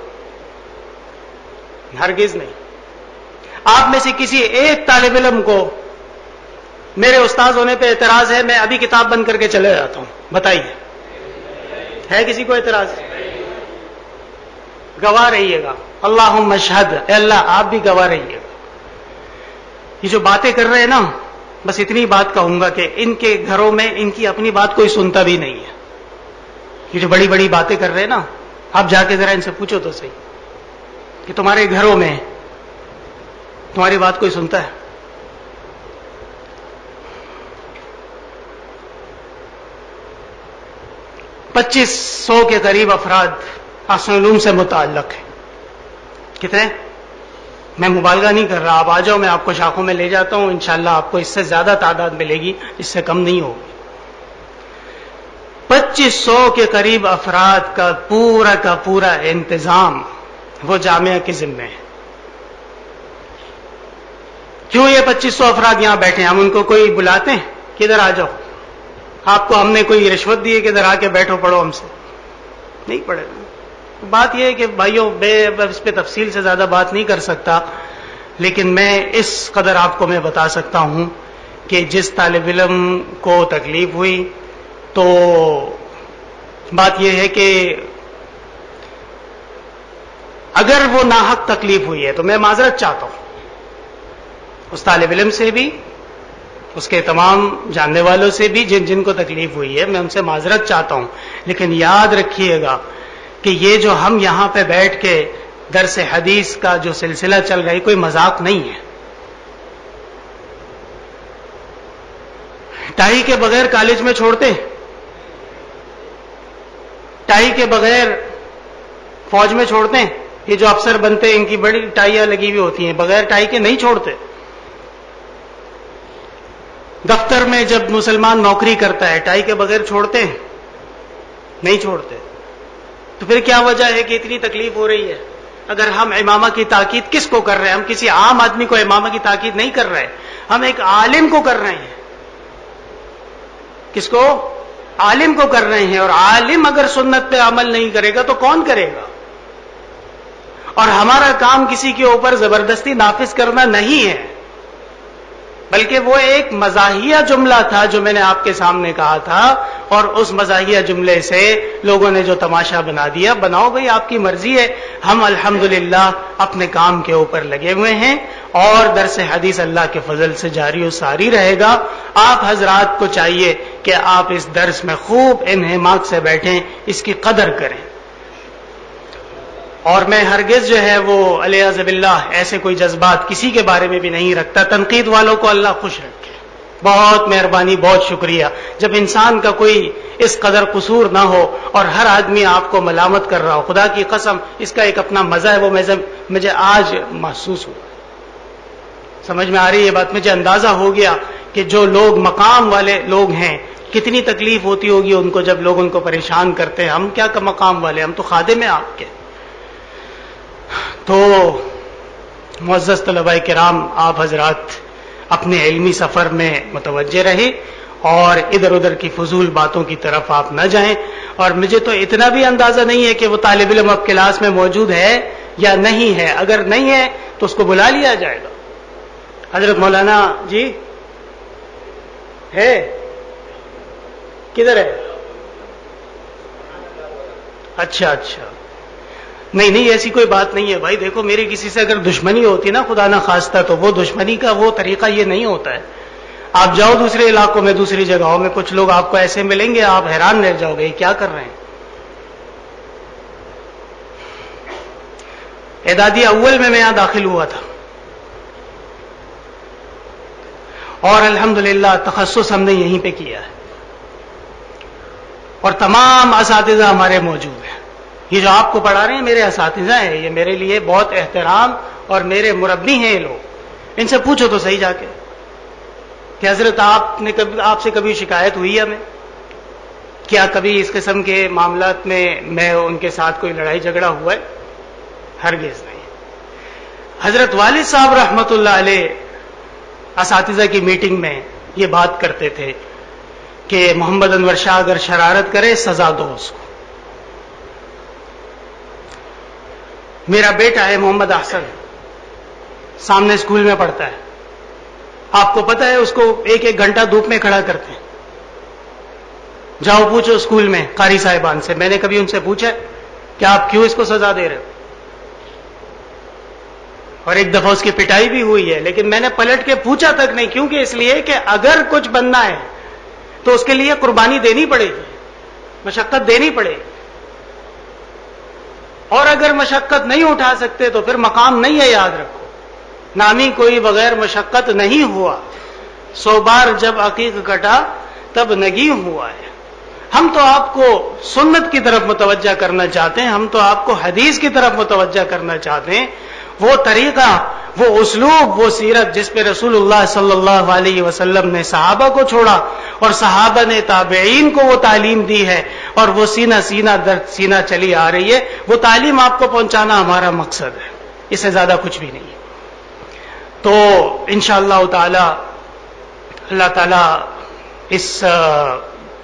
ہرگز نہیں. آپ میں سے کسی ایک طالب علم کو میرے استاد ہونے پہ اعتراض ہے؟ میں ابھی کتاب بند کر کے چلے جاتا ہوں. بتائیے، ہے کسی کو اعتراض؟ گواہ رہیے گا. اللہم اشہد، اے اللہ آپ بھی گواہ رہیے گا. یہ جو باتیں کر رہے ہیں نا، بس اتنی بات کہوں گا کہ ان کے گھروں میں ان کی اپنی بات کوئی سنتا بھی نہیں ہے. یہ جو بڑی بڑی باتیں کر رہے ہیں نا، آپ جا کے ذرا ان سے پوچھو تو صحیح کہ تمہارے گھروں میں تمہاری بات کوئی سنتا ہے؟ 2500 کے قریب افراد احسن علوم سے متعلق ہیں. کتنے؟ میں مبالغہ نہیں کر رہا. آپ آ جاؤ، میں آپ کو شاخوں میں لے جاتا ہوں، انشاءاللہ آپ کو اس سے زیادہ تعداد ملے گی، اس سے کم نہیں ہوگی. 2500 کے قریب افراد کا پورا انتظام وہ جامعہ کے ذمہ ہے. کیوں یہ 2500 افراد یہاں بیٹھے ہیں؟ ہم ان کو کوئی بلاتے ہیں کہ ادھر آ جاؤ؟ آپ کو ہم نے کوئی رشوت دی ہے کہ ادھر آ کے بیٹھو پڑھو ہم سے؟ نہیں پڑھے. بات یہ ہے کہ بھائیوں، اس پہ تفصیل سے زیادہ بات نہیں کر سکتا، لیکن میں اس قدر آپ کو میں بتا سکتا ہوں کہ جس طالب علم کو تکلیف ہوئی تو بات یہ ہے کہ اگر وہ ناحق تکلیف ہوئی ہے تو میں معذرت چاہتا ہوں اس طالب علم سے بھی، اس کے تمام جاننے والوں سے بھی جن جن کو تکلیف ہوئی ہے، میں ان سے معذرت چاہتا ہوں. لیکن یاد رکھیے گا کہ یہ جو ہم یہاں پہ بیٹھ کے درس حدیث کا جو سلسلہ چل رہا ہے کوئی مذاق نہیں ہے. ٹائی کے بغیر کالج میں چھوڑتے، ٹائی کے بغیر فوج میں چھوڑتے ہیں. یہ جو افسر بنتے ہیں ان کی بڑی ٹائیاں لگی ہوئی ہوتی ہیں، بغیر ٹائی کے نہیں چھوڑتے. دفتر میں جب مسلمان نوکری کرتا ہے ٹائی کے بغیر چھوڑتے ہیں؟ نہیں چھوڑتے. تو پھر کیا وجہ ہے کہ اتنی تکلیف ہو رہی ہے؟ اگر ہم امامہ کی تاکید کس کو کر رہے ہیں؟ ہم کسی عام آدمی کو امامہ کی تاکید نہیں کر رہے، ہم ایک عالم کو کر رہے ہیں. کس کو؟ عالم کو کر رہے ہیں. اور عالم اگر سنت پہ عمل نہیں کرے گا تو کون کرے گا؟ اور ہمارا کام کسی کے اوپر زبردستی نافذ کرنا نہیں ہے، بلکہ وہ ایک مزاحیہ جملہ تھا جو میں نے آپ کے سامنے کہا تھا، اور اس مزاحیہ جملے سے لوگوں نے جو تماشا بنا دیا. بناؤ بھائی، آپ کی مرضی ہے. ہم الحمدللہ اپنے کام کے اوپر لگے ہوئے ہیں اور درس حدیث اللہ کے فضل سے جاری و ساری رہے گا. آپ حضرات کو چاہیے کہ آپ اس درس میں خوب انہماک سے بیٹھیں، اس کی قدر کریں. اور میں ہرگز جو ہے وہ علیاذ باللہ ایسے کوئی جذبات کسی کے بارے میں بھی نہیں رکھتا. تنقید والوں کو اللہ خوش رکھے. بہت مہربانی، بہت شکریہ. جب انسان کا کوئی اس قدر قصور نہ ہو اور ہر آدمی آپ کو ملامت کر رہا ہو، خدا کی قسم اس کا ایک اپنا مزہ ہے. وہ مجھے آج محسوس ہوا. سمجھ میں آ رہی ہے یہ بات؟ مجھے اندازہ ہو گیا کہ جو لوگ مقام والے لوگ ہیں کتنی تکلیف ہوتی ہوگی ان کو جب لوگ ان کو پریشان کرتے ہیں. ہم کیا مقام والے، ہم تو خادم ہیں آپ کے. تو معزز طلباء کرام، آپ حضرات اپنے علمی سفر میں متوجہ رہے اور ادھر ادھر کی فضول باتوں کی طرف آپ نہ جائیں. اور مجھے تو اتنا بھی اندازہ نہیں ہے کہ وہ طالب علم اب کلاس میں موجود ہے یا نہیں ہے. اگر نہیں ہے تو اس کو بلا لیا جائے گا. حضرت مولانا جی ہے؟ کدھر ہے؟ اچھا اچھا. نہیں ایسی کوئی بات نہیں ہے بھائی. دیکھو، میری کسی سے اگر دشمنی ہوتی نا خدا نہ خواستہ، تو وہ دشمنی کا وہ طریقہ یہ نہیں ہوتا ہے. آپ جاؤ دوسرے علاقوں میں، دوسری جگہوں میں، کچھ لوگ آپ کو ایسے ملیں گے آپ حیران رہ جاؤ گے کیا کر رہے ہیں. اعدادی اول میں یہاں داخل ہوا تھا اور الحمدللہ تخصص ہم نے یہیں پہ کیا ہے اور تمام اساتذہ ہمارے موجود ہیں. یہ جو آپ کو پڑھا رہے ہیں میرے اساتذہ ہیں، یہ میرے لیے بہت احترام اور میرے مربی ہیں یہ لوگ. ان سے پوچھو تو صحیح جا کے کہ حضرت آپ سے کبھی شکایت ہوئی ہے ہمیں؟ کیا کبھی اس قسم کے معاملات میں ان کے ساتھ کوئی لڑائی جھگڑا ہوا ہے؟ ہرگز نہیں. حضرت والد صاحب رحمت اللہ علیہ اساتذہ کی میٹنگ میں یہ بات کرتے تھے کہ محمد انور شاہ اگر شرارت کرے سزا دو اس کو. میرا بیٹا ہے محمد احسن، سامنے اسکول میں پڑھتا ہے. آپ کو پتا ہے اس کو ایک گھنٹہ دھوپ میں کھڑا کرتے ہیں. جاؤ پوچھو اسکول میں قاری صاحبان سے. میں نے کبھی ان سے پوچھا کہ آپ کیوں اس کو سزا دے رہے ہو؟ اور ایک دفعہ اس کی پٹائی بھی ہوئی ہے، لیکن میں نے پلٹ کے پوچھا تک نہیں. کیونکہ اس لیے کہ اگر کچھ بننا ہے تو اس کے لیے قربانی دینی پڑے گی، مشقت دینی پڑے گی. اور اگر مشقت نہیں اٹھا سکتے تو پھر مقام نہیں ہے. یاد رکھو، نامی کوئی بغیر مشقت نہیں ہوا. 100 بار جب عقیق کٹا تب نگی ہوا ہے. ہم تو آپ کو سنت کی طرف متوجہ کرنا چاہتے ہیں، ہم تو آپ کو حدیث کی طرف متوجہ کرنا چاہتے ہیں. وہ طریقہ، وہ اسلوب، وہ سیرت جس پہ رسول اللہ صلی اللہ علیہ وسلم نے صحابہ کو چھوڑا اور صحابہ نے تابعین کو وہ تعلیم دی ہے اور وہ سینہ سینہ در سینہ چلی آ رہی ہے، وہ تعلیم آپ کو پہنچانا ہمارا مقصد ہے. اس سے زیادہ کچھ بھی نہیں. تو انشاءاللہ تعالی اللہ تعالی اس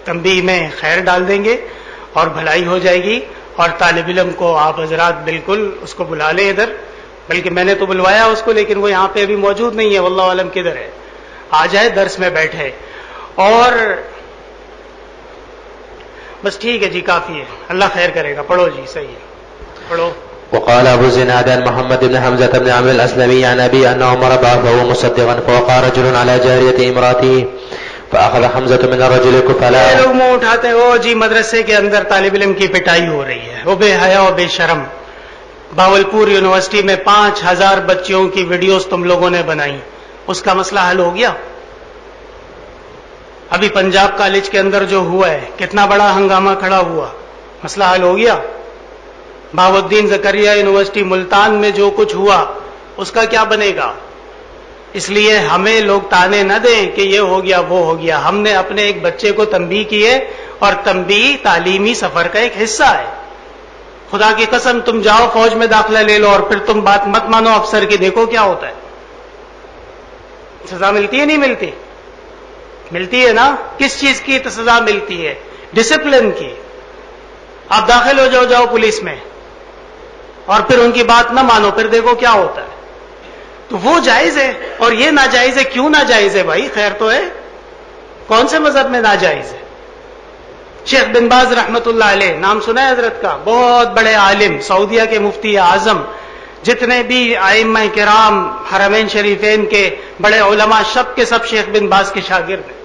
تنبیہ میں خیر ڈال دیں گے اور بھلائی ہو جائے گی. اور طالب علم کو آپ حضرات بالکل اس کو بلا لیں ادھر. بلکہ میں نے تو بلوایا اس کو، لیکن وہ یہاں پہ ابھی موجود نہیں ہے. واللہ عالم کدھر ہے. آ جائے، درس میں بیٹھے. اور بس ٹھیک ہے جی، کافی ہے، اللہ خیر کرے گا. پڑھو جی، صحیح ہے، پڑھو. وقال ابو الزناد عن محمد بن حمزة بن عمرو الاسلمي عن ابي ان عمر بعثه مصدقا فوقع رجل على جارية امراته فاخذ حمزة من الرجل كفلا. لوگ منہ اٹھاتے ہو جی مدرسے کے اندر طالب علم کی پٹائی ہو رہی ہے، وہ بے حیا و بے شرم. باولپور یونیورسٹی میں 5000 بچیوں کی ویڈیوز تم لوگوں نے بنائی، اس کا مسئلہ حل ہو گیا؟ ابھی پنجاب کالج کے اندر جو ہوا ہے، کتنا بڑا ہنگامہ کھڑا ہوا، مسئلہ حل ہو گیا؟ بہاؤالدین زکریا یونیورسٹی ملتان میں جو کچھ ہوا اس کا کیا بنے گا؟ اس لیے ہمیں لوگ تانے نہ دیں کہ یہ ہو گیا وہ ہو گیا. ہم نے اپنے ایک بچے کو تنبیہ کی ہے، اور تنبیہ تعلیمی سفر کا ایک حصہ ہے. خدا کی قسم تم جاؤ فوج میں داخلہ لے لو اور پھر تم بات مت مانو افسر کی، دیکھو کیا ہوتا ہے. سزا ملتی ہے نہیں ملتی؟ ملتی ہے نا. کس چیز کی سزا ملتی ہے؟ ڈسپلن کی. آپ داخل ہو جاؤ پولیس میں اور پھر ان کی بات نہ مانو، پھر دیکھو کیا ہوتا ہے. تو وہ جائز ہے اور یہ ناجائز ہے. کیوں ناجائز ہے بھائی؟ خیر تو ہے. کون سے مذہب میں ناجائز ہے؟ شیخ بن باز رحمت اللہ علیہ، نام سنا ہے حضرت کا؟ بہت بڑے عالم، سعودیہ کے مفتی اعظم. جتنے بھی ائمہ کرام حرمین شریفین کے بڑے علماء، سب کے سب شیخ بن باز کے شاگرد ہیں.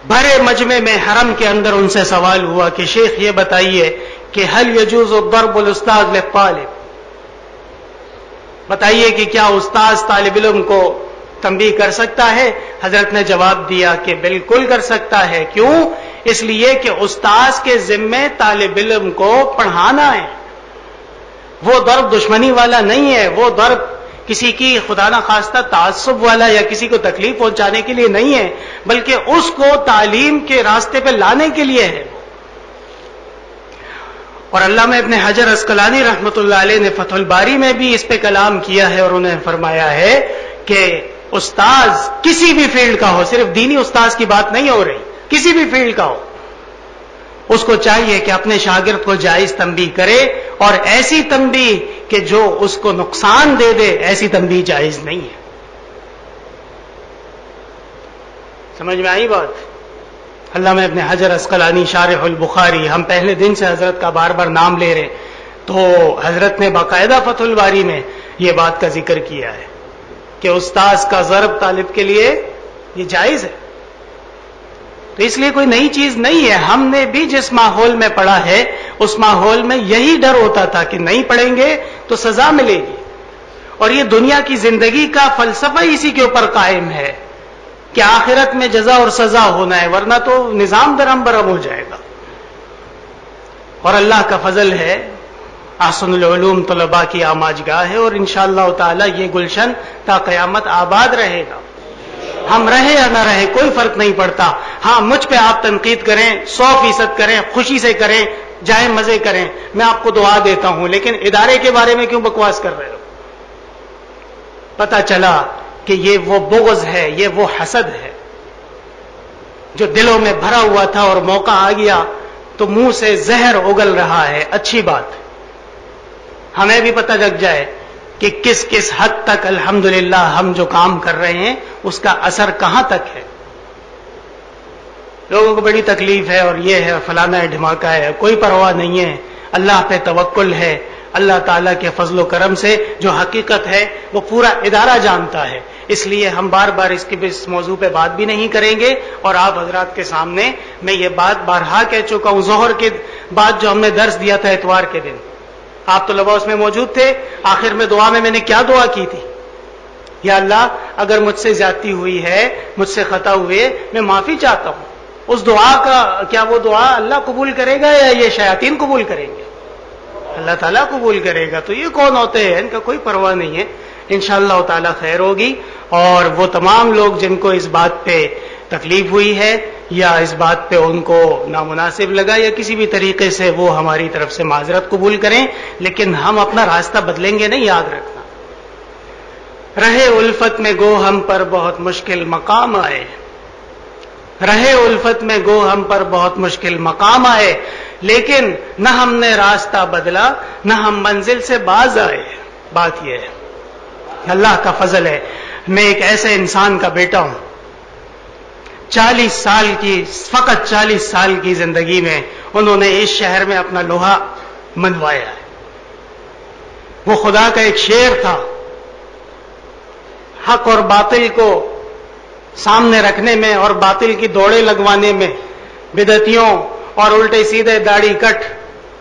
بڑے مجمع میں حرم کے اندر ان سے سوال ہوا کہ شیخ یہ بتائیے کہ هل يجوز ضرب الاستاذ للطالب، بتائیے کہ کیا استاذ طالب علم کو تنبیہ کر سکتا ہے؟ حضرت نے جواب دیا کہ بالکل کر سکتا ہے. کیوں؟ اس لیے کہ استاذ کے ذمے طالب علم کو پڑھانا ہے. وہ ضرب دشمنی والا نہیں ہے، وہ ضرب کسی کی خدا نہ خواستہ تعصب والا یا کسی کو تکلیف پہنچانے کے لیے نہیں ہے، بلکہ اس کو تعلیم کے راستے پہ لانے کے لیے ہے. اور علامہ ابن حجر عسقلانی رحمت اللہ علیہ نے فتح الباری میں بھی اس پہ کلام کیا ہے، اور انہیں فرمایا ہے کہ استاذ کسی بھی فیلڈ کا ہو، صرف دینی استاذ کی بات نہیں ہو رہی، کسی بھی فیلڈ کا ہو، اس کو چاہیے کہ اپنے شاگرد کو جائز تنبیہ کرے، اور ایسی تنبیہ کہ جو اس کو نقصان دے دے، ایسی تنبیہ جائز نہیں ہے. سمجھ میں آئی بات؟ علامہ ابن حجر عسقلانی شارح البخاری، ہم پہلے دن سے حضرت کا بار بار نام لے رہے، تو حضرت نے باقاعدہ فتح الباری میں یہ بات کا ذکر کیا ہے کہ استاذ کا ضرب طالب کے لیے یہ جائز ہے. تو اس لیے کوئی نئی چیز نہیں ہے. ہم نے بھی جس ماحول میں پڑھا ہے اس ماحول میں یہی ڈر ہوتا تھا کہ نہیں پڑھیں گے تو سزا ملے گی، اور یہ دنیا کی زندگی کا فلسفہ اسی کے اوپر قائم ہے کہ آخرت میں جزا اور سزا ہونا ہے، ورنہ تو نظام درہم برہم ہو جائے گا. اور اللہ کا فضل ہے، احسن العلوم طلباء کی آماجگاہ ہے، اور انشاءاللہ تعالی یہ گلشن تا قیامت آباد رہے گا. ہم رہے یا نہ رہے کوئی فرق نہیں پڑتا. ہاں مجھ پہ آپ تنقید کریں، 100% کریں، خوشی سے کریں، جائیں مزے کریں، میں آپ کو دعا دیتا ہوں، لیکن ادارے کے بارے میں کیوں بکواس کر رہے ہو؟ پتہ چلا کہ یہ وہ بغض ہے، یہ وہ حسد ہے جو دلوں میں بھرا ہوا تھا، اور موقع آ گیا تو منہ سے زہر اگل رہا ہے. اچھی بات، ہمیں بھی پتہ لگ جائے کہ کس کس حد تک الحمدللہ ہم جو کام کر رہے ہیں اس کا اثر کہاں تک ہے. لوگوں کو بڑی تکلیف ہے اور یہ ہے فلانا ہے ڈھماکہ ہے، کوئی پرواہ نہیں ہے. اللہ پہ توکل ہے. اللہ تعالیٰ کے فضل و کرم سے جو حقیقت ہے وہ پورا ادارہ جانتا ہے. اس لیے ہم بار بار اس موضوع پہ بات بھی نہیں کریں گے. اور آپ حضرات کے سامنے میں یہ بات بارہا کہہ چکا ہوں. ظہر کے بعد جو ہم نے درس دیا تھا اتوار کے دن، آپ طلباء اس میں موجود تھے. آخر میں دعا میں نے کیا دعا کی تھی؟ یا اللہ اگر مجھ سے زیادتی ہوئی ہے، مجھ سے خطا ہوئے، میں معافی چاہتا ہوں. اس دعا کا کیا وہ دعا اللہ قبول کرے گا یا یہ شیاطین قبول کریں گے؟ اللہ تعالیٰ قبول کرے گا. تو یہ کون ہوتے ہیں؟ ان کا کوئی پرواہ نہیں ہے. انشاءاللہ تعالیٰ خیر ہوگی. اور وہ تمام لوگ جن کو اس بات پہ تکلیف ہوئی ہے یا اس بات پہ ان کو نامناسب لگا یا کسی بھی طریقے سے، وہ ہماری طرف سے معذرت قبول کریں، لیکن ہم اپنا راستہ بدلیں گے نہیں، یاد رکھنا. رہے الفت میں گو ہم پر بہت مشکل مقام آئے، رہے الفت میں گو ہم پر بہت مشکل مقام آئے، لیکن نہ ہم نے راستہ بدلا نہ ہم منزل سے باز آئے. بات یہ ہے، اللہ کا فضل ہے. میں ایک ایسے انسان کا بیٹا ہوں، 40 سال کی، فقط 40 سال کی زندگی میں انہوں نے اس شہر میں اپنا لوہا منوایا ہے. وہ خدا کا ایک شعر تھا. حق اور باطل کو سامنے رکھنے میں اور باطل کی دوڑیں لگوانے میں بدعتیوں اور الٹے سیدھے داڑھی کٹ،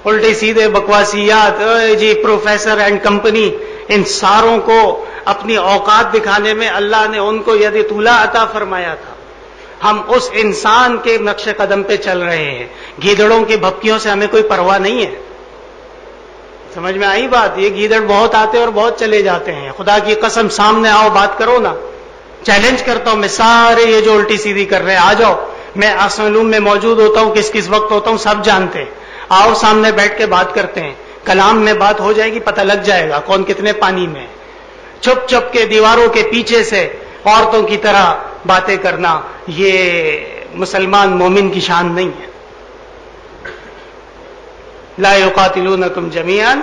الٹے سیدھے بکواسیات، جی پروفیسر اینڈ کمپنی، ان ساروں کو اپنی اوقات دکھانے میں اللہ نے ان کو ید طولا عطا فرمایا تھا. ہم اس انسان کے نقش قدم پہ چل رہے ہیں. گیدڑوں کی بھپکیوں سے ہمیں کوئی پرواہ نہیں ہے. سمجھ میں آئی بات؟ یہ گیدڑ بہت آتے اور بہت چلے جاتے ہیں. خدا کی قسم سامنے آؤ بات کرو نا. چیلنج کرتا ہوں میں سارے یہ جو الٹی سیدھی کر رہے ہیں آ جاؤ. میں علوم میں موجود ہوتا ہوں، کس کس وقت ہوتا ہوں سب جانتے ہیں. آؤ سامنے بیٹھ کے بات کرتے ہیں. کلام میں بات ہو جائے گی، پتہ لگ جائے گا کون کتنے پانی میں. چھپ چھپ کے دیواروں کے پیچھے سے عورتوں کی طرح باتیں کرنا یہ مسلمان مومن کی شان نہیں ہے. لا یقاتلونکم جمیعا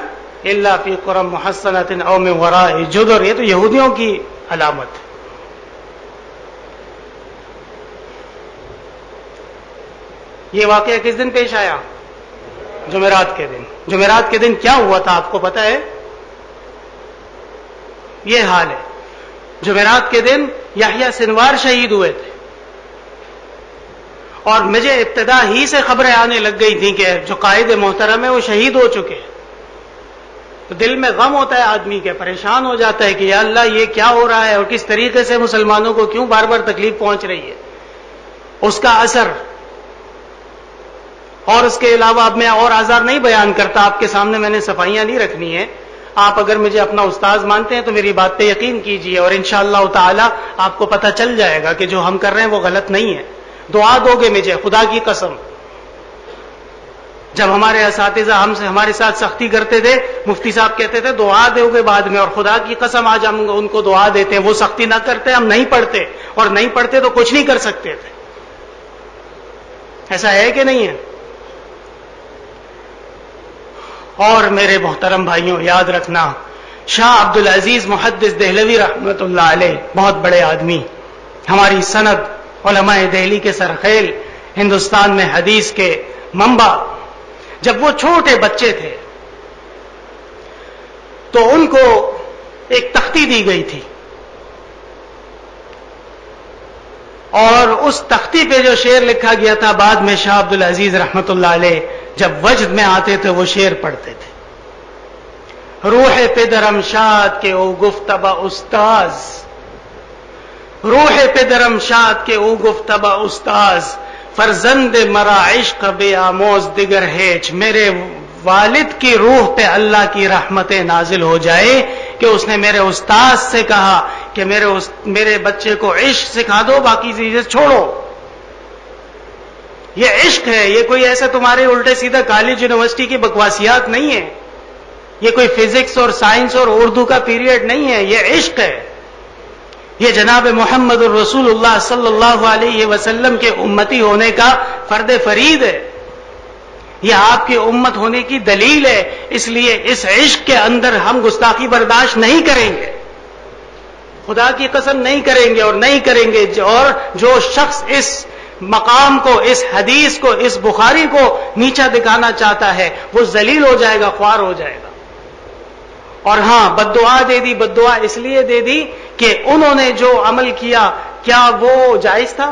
الا فی قری محصنۃ او من وراء جدر. یہ تو یہودیوں کی علامت ہے. یہ واقعہ کس دن پیش آیا؟ جمعرات کے دن. جمعرات کے دن کیا ہوا تھا آپ کو پتا ہے؟ یہ حال ہے. جمعرات کے دن یحییٰ سنوار شہید ہوئے تھے اور مجھے ابتدا ہی سے خبریں آنے لگ گئی تھیں کہ جو قائد محترم ہے وہ شہید ہو چکے ہیں. تو دل میں غم ہوتا ہے آدمی کے، پریشان ہو جاتا ہے کہ یا اللہ یہ کیا ہو رہا ہے اور کس طریقے سے مسلمانوں کو کیوں بار بار تکلیف پہنچ رہی ہے. اس کا اثر اور اس کے علاوہ اب میں اور آزار نہیں بیان کرتا. آپ کے سامنے میں نے صفائیاں نہیں رکھنی ہے. آپ اگر مجھے اپنا استاذ مانتے ہیں تو میری بات پہ یقین کیجئے اور انشاءاللہ تعالی آپ کو پتہ چل جائے گا کہ جو ہم کر رہے ہیں وہ غلط نہیں ہے. دعا دو گے مجھے خدا کی قسم. جب ہمارے اساتذہ ہمارے ساتھ سختی کرتے تھے، مفتی صاحب کہتے تھے دعا دو گے بعد میں، اور خدا کی قسم آج ہم ان کو دعا دیتے ہیں. وہ سختی نہ کرتے ہم نہیں پڑھتے، اور نہیں پڑھتے تو کچھ نہیں کر سکتے تھے. ایسا ہے کہ نہیں ہے؟ اور میرے محترم بھائیوں یاد رکھنا، شاہ عبد العزیز محدث دہلوی رحمت اللہ علیہ بہت بڑے آدمی، ہماری سند علماء دہلی کے سرخیل، ہندوستان میں حدیث کے منبع. جب وہ چھوٹے بچے تھے تو ان کو ایک تختی دی گئی تھی اور اس تختی پہ جو شعر لکھا گیا تھا بعد میں شاہ عبد العزیز رحمت اللہ علیہ جب وجد میں آتے تھے وہ شعر پڑھتے تھے. روح پدرم شاد کے او گفتبہ استاذ، روح پدرم شاد کے او گفتبہ استاذ، فرزند مرا عشق بے آموز دیگر ہیچ. میرے والد کی روح پہ اللہ کی رحمتیں نازل ہو جائے کہ اس نے میرے استاد سے کہا کہ میرے بچے کو عشق سکھا دو، باقی چیزیں چھوڑو. یہ عشق ہے، یہ کوئی ایسا تمہارے الٹے سیدھا کالج یونیورسٹی کی بکواسیات نہیں ہے. یہ کوئی فزکس اور سائنس اور اردو کا پیریڈ نہیں ہے. یہ عشق ہے. یہ جناب محمد الرسول اللہ صلی اللہ علیہ وسلم کے امتی ہونے کا فرد فرید ہے. یہ آپ کی امت ہونے کی دلیل ہے. اس لیے اس عشق کے اندر ہم گستاخی برداشت نہیں کریں گے، خدا کی قسم نہیں کریں گے اور نہیں کریں گے. اور جو شخص اس مقام کو، اس حدیث کو، اس بخاری کو نیچا دکھانا چاہتا ہے وہ ذلیل ہو جائے گا، خوار ہو جائے گا. اور ہاں بد دعا دے دی، بد دعا اس لیے دے دی کہ انہوں نے جو عمل کیا کیا وہ جائز تھا؟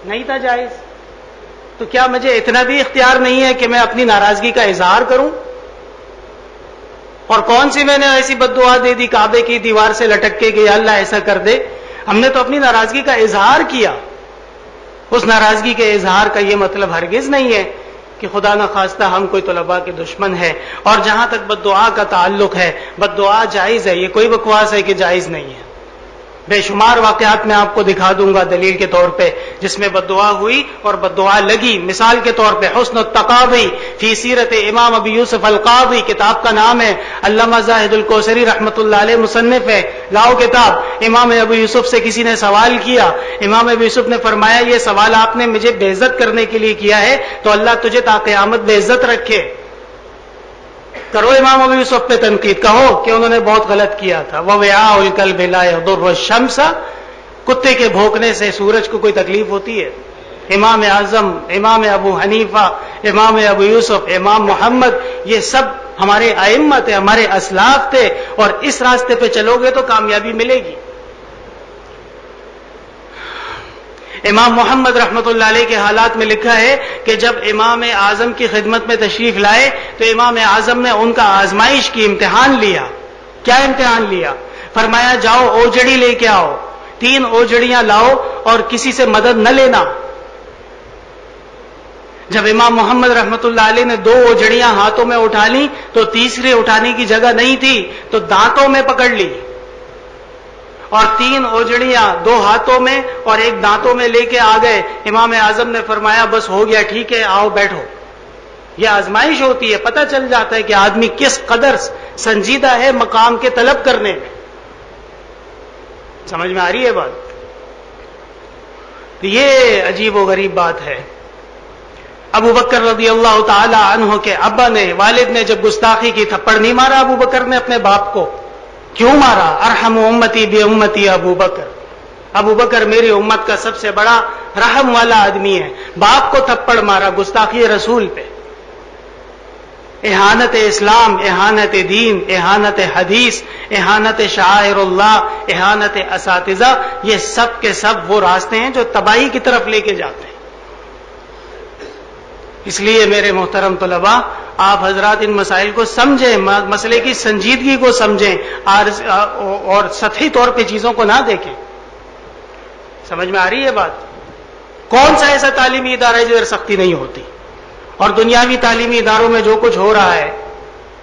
نہیں تھا جائز. تو کیا مجھے اتنا بھی اختیار نہیں ہے کہ میں اپنی ناراضگی کا اظہار کروں؟ اور کون سی میں نے ایسی بد دعا دے دی کعبے کی دیوار سے لٹک کے کہ اللہ ایسا کر دے؟ ہم نے تو اپنی ناراضگی کا اظہار کیا. اس ناراضگی کے اظہار کا یہ مطلب ہرگز نہیں ہے کہ خدا نہ خواستہ ہم کوئی طلباء کے دشمن ہے. اور جہاں تک بد دعا کا تعلق ہے، بد دعا جائز ہے. یہ کوئی بکواس ہے کہ جائز نہیں ہے. بے شمار واقعات میں آپ کو دکھا دوں گا دلیل کے طور پہ جس میں بد دعا ہوئی اور بد دعا لگی. مثال کے طور پہ حسن التقاضی فی سیرت امام ابی یوسف القاضی، کتاب کا نام ہے. علامہ زاہد الکوثری رحمت اللہ علیہ مصنف ہے. لاؤ کتاب. امام ابو یوسف سے کسی نے سوال کیا، امام ابو یوسف نے فرمایا یہ سوال آپ نے مجھے بے عزت کرنے کے لیے کیا ہے تو اللہ تجھے تا قیامت بے عزت رکھے. کرو امام ابو یوسف پہ تنقید، کہو کہ انہوں نے بہت غلط کیا تھا. وَوِعَاءُ الْكَلْبِ لَا يَضُرُّ الشَّمْسَ، کتے کے بھونکنے سے سورج کو کوئی تکلیف ہوتی ہے؟ امام اعظم، امام ابو حنیفہ، امام ابو یوسف، امام محمد، یہ سب ہمارے ائمہ تھے، ہمارے اسلاف تھے، اور اس راستے پہ چلو گے تو کامیابی ملے گی۔ امام محمد رحمت اللہ علیہ کے حالات میں لکھا ہے کہ جب امام اعظم کی خدمت میں تشریف لائے تو امام اعظم نے ان کا آزمائش کی، امتحان لیا۔ کیا امتحان لیا؟ فرمایا جاؤ اوجڑی لے کے آؤ، 3 اوجڑیاں لاؤ اور کسی سے مدد نہ لینا۔ جب امام محمد رحمت اللہ علیہ نے 2 اوجڑیاں ہاتھوں میں اٹھا لی تو تیسری اٹھانے کی جگہ نہیں تھی تو دانتوں میں پکڑ لی، اور 3 اوجڑیاں 2 ہاتھوں میں اور 1 دانتوں میں لے کے آ گئے۔ امام اعظم نے فرمایا بس ہو گیا، ٹھیک ہے، آؤ بیٹھو۔ یہ آزمائش ہوتی ہے، پتہ چل جاتا ہے کہ آدمی کس قدر سنجیدہ ہے مقام کے طلب کرنے میں۔ سمجھ میں آ رہی ہے بات؟ یہ عجیب و غریب بات ہے۔ ابو بکر رضی اللہ تعالی عنہ کے ابا نے، والد نے جب گستاخی کی، تھپڑ نہیں مارا ابو بکر نے اپنے باپ کو؟ کیوں مارا؟ ارحم امتی بی امتی ابو بکر، ابو بکر میری امت کا سب سے بڑا رحم والا آدمی ہے۔ باپ کو تھپڑ مارا گستاخی رسول پہ، اہانت اسلام، اہانت دین، اہانت حدیث، اہانت شعائر اللہ، اہانت اساتذہ، یہ سب کے سب وہ راستے ہیں جو تباہی کی طرف لے کے جاتے ہیں۔ اس لیے میرے محترم طلباء، آپ حضرات ان مسائل کو سمجھیں، مسئلے کی سنجیدگی کو سمجھیں اور سطحی طور پہ چیزوں کو نہ دیکھیں۔ سمجھ میں آ رہی ہے بات؟ کون سا ایسا تعلیمی ادارہ ہے جدھر سختی نہیں ہوتی؟ اور دنیاوی تعلیمی اداروں میں جو کچھ ہو رہا ہے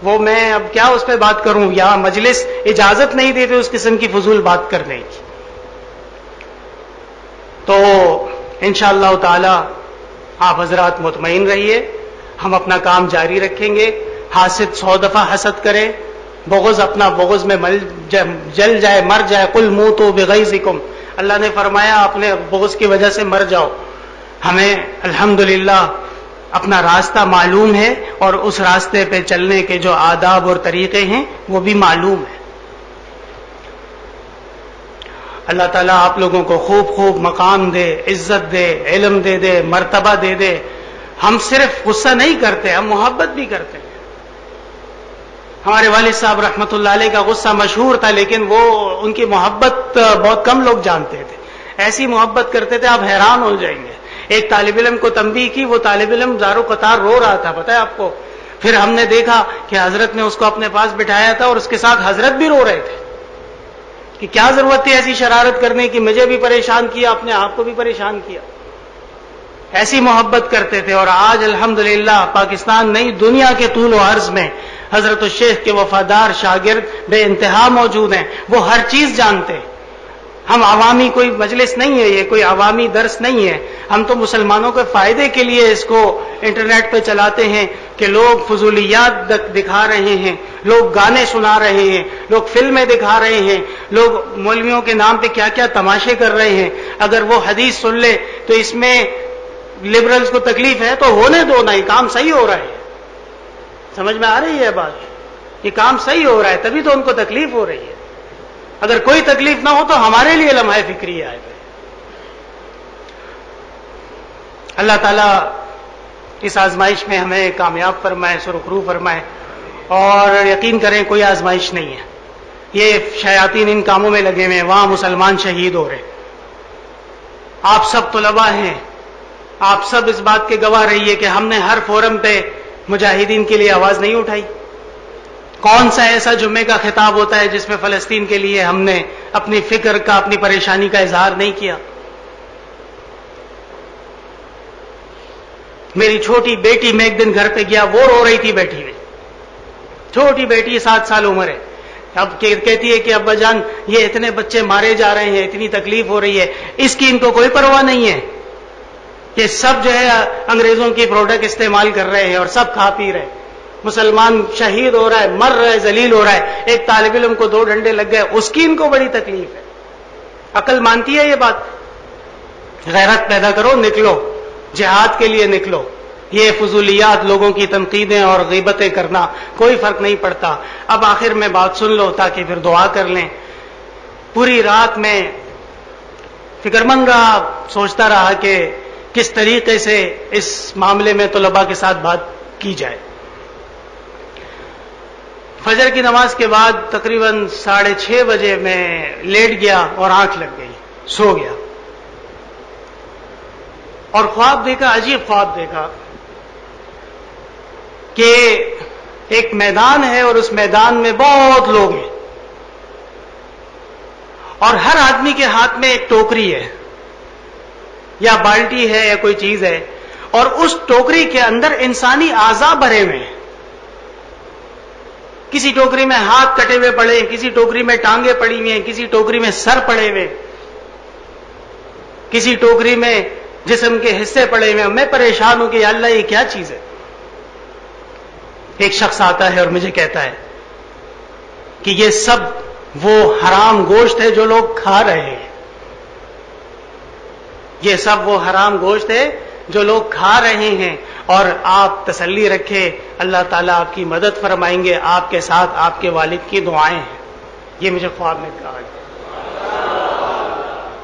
وہ میں اب کیا اس پہ بات کروں، یہاں مجلس اجازت نہیں دیتے اس قسم کی فضول بات کرنے کی۔ تو انشاءاللہ تعالی آپ حضرات مطمئن رہیے، ہم اپنا کام جاری رکھیں گے۔ حاسد 100 دفعہ حسد کرے، بغض اپنا بغض میں جل جائے، مر جائے، قل موتوا بغیظکم، اللہ نے فرمایا اپنے بغض کی وجہ سے مر جاؤ۔ ہمیں الحمدللہ اپنا راستہ معلوم ہے اور اس راستے پہ چلنے کے جو آداب اور طریقے ہیں وہ بھی معلوم ہے۔ اللہ تعالیٰ آپ لوگوں کو خوب خوب مقام دے، عزت دے، علم دے دے، مرتبہ دے دے۔ ہم صرف غصہ نہیں کرتے، ہم محبت بھی کرتے ہیں۔ ہمارے والد صاحب رحمت اللہ علیہ کا غصہ مشہور تھا، لیکن وہ ان کی محبت بہت کم لوگ جانتے تھے۔ ایسی محبت کرتے تھے آپ حیران ہو جائیں گے۔ ایک طالب علم کو تنبیہ کی، وہ طالب علم زارو قطار رو رہا تھا، پتہ ہے آپ کو؟ پھر ہم نے دیکھا کہ حضرت نے اس کو اپنے پاس بٹھایا تھا اور اس کے ساتھ حضرت بھی رو رہے تھے کہ کیا ضرورت تھی ایسی شرارت کرنے کی، مجھے بھی پریشان کیا، اپنے آپ کو بھی پریشان کیا۔ ایسی محبت کرتے تھے۔ اور آج الحمدللہ پاکستان نہیں، دنیا کے طول و عرض میں حضرت الشیخ کے وفادار شاگرد بے انتہا موجود ہیں، وہ ہر چیز جانتے ہیں۔ ہم عوامی کوئی مجلس نہیں ہے، یہ کوئی عوامی درس نہیں ہے، ہم تو مسلمانوں کے فائدے کے لیے اس کو انٹرنیٹ پہ چلاتے ہیں کہ لوگ فضولیات دکھا رہے ہیں، لوگ گانے سنا رہے ہیں، لوگ فلمیں دکھا رہے ہیں، لوگ مولویوں کے نام پہ کیا کیا تماشے کر رہے ہیں۔ اگر وہ حدیث سن لے تو اس میں لبرلز کو تکلیف ہے تو ہونے دو نا، یہ کام صحیح ہو رہا ہے۔ سمجھ میں آ رہی ہے بات؟ یہ کام صحیح ہو رہا ہے، تبھی تو ان کو تکلیف ہو رہی ہے۔ اگر کوئی تکلیف نہ ہو تو ہمارے لیے لمحہ فکری آئے گا۔ اللہ تعالیٰ اس آزمائش میں ہمیں کامیاب فرمائے، سرخرو فرمائے، اور یقین کریں کوئی آزمائش نہیں ہے، یہ شیاطین ان کاموں میں لگے ہوئے ہیں، وہاں مسلمان شہید ہو رہے۔ آپ سب طلباء ہیں، آپ سب اس بات کے گواہ رہیے کہ ہم نے ہر فورم پہ مجاہدین کے لیے آواز نہیں اٹھائی۔ کون سا ایسا جمعے کا خطاب ہوتا ہے جس میں فلسطین کے لیے ہم نے اپنی فکر کا، اپنی پریشانی کا اظہار نہیں کیا؟ میری چھوٹی بیٹی، میں ایک دن گھر پہ گیا، وہ رو رہی تھی بیٹھی ہوئی، چھوٹی بیٹی 7 سال عمر ہے۔ اب کہتی ہے کہ ابا جان یہ اتنے بچے مارے جا رہے ہیں، اتنی تکلیف ہو رہی ہے، اس کی ان کو کوئی پرواہ نہیں ہے کہ سب جو ہے انگریزوں کی پروڈکٹ استعمال کر رہے ہیں اور سب کھا پی رہے ہیں۔ مسلمان شہید ہو رہا ہے، مر رہا ہے، ذلیل ہو رہا ہے، ایک طالب علم کو 2 ڈنڈے لگ گئے، اس کی ان کو بڑی تکلیف ہے۔ عقل مانتی ہے یہ بات؟ غیرت پیدا کرو، نکلو جہاد کے لیے نکلو۔ یہ فضولیات، لوگوں کی تنقیدیں اور غیبتیں کرنا کوئی فرق نہیں پڑتا۔ اب آخر میں بات سن لو تاکہ پھر دعا کر لیں۔ پوری رات میں فکر مند رہا، سوچتا رہا کہ کس طریقے سے اس معاملے میں طلباء کے ساتھ بات کی جائے. فجر کی نماز کے بعد تقریباً 6:30 بجے میں لیٹ گیا اور آنکھ لگ گئی, سو گیا اور خواب دیکھا, عجیب خواب دیکھا کہ ایک میدان ہے اور اس میدان میں بہت لوگ ہیں اور ہر آدمی کے ہاتھ میں ایک ٹوکری ہے یا بالٹی ہے یا کوئی چیز ہے, اور اس ٹوکری کے اندر انسانی اعضاء بھرے ہوئے ہیں. کسی ٹوکری میں ہاتھ کٹے ہوئے پڑے, کسی ٹوکری میں ٹانگیں پڑی ہوئی ہیں, کسی ٹوکری میں سر پڑے ہوئے, کسی ٹوکری میں جسم کے حصے پڑے ہوئے. میں پریشان ہوں کہ یا اللہ یہ کیا چیز ہے. ایک شخص آتا ہے اور مجھے کہتا ہے کہ یہ سب وہ حرام گوشت ہے جو لوگ کھا رہے ہیں, یہ سب وہ حرام گوشت ہے جو لوگ کھا رہے ہیں, اور آپ تسلی رکھے اللہ تعالیٰ آپ کی مدد فرمائیں گے, آپ کے ساتھ آپ کے والد کی دعائیں ہیں. یہ مجھے خواب میں کہا.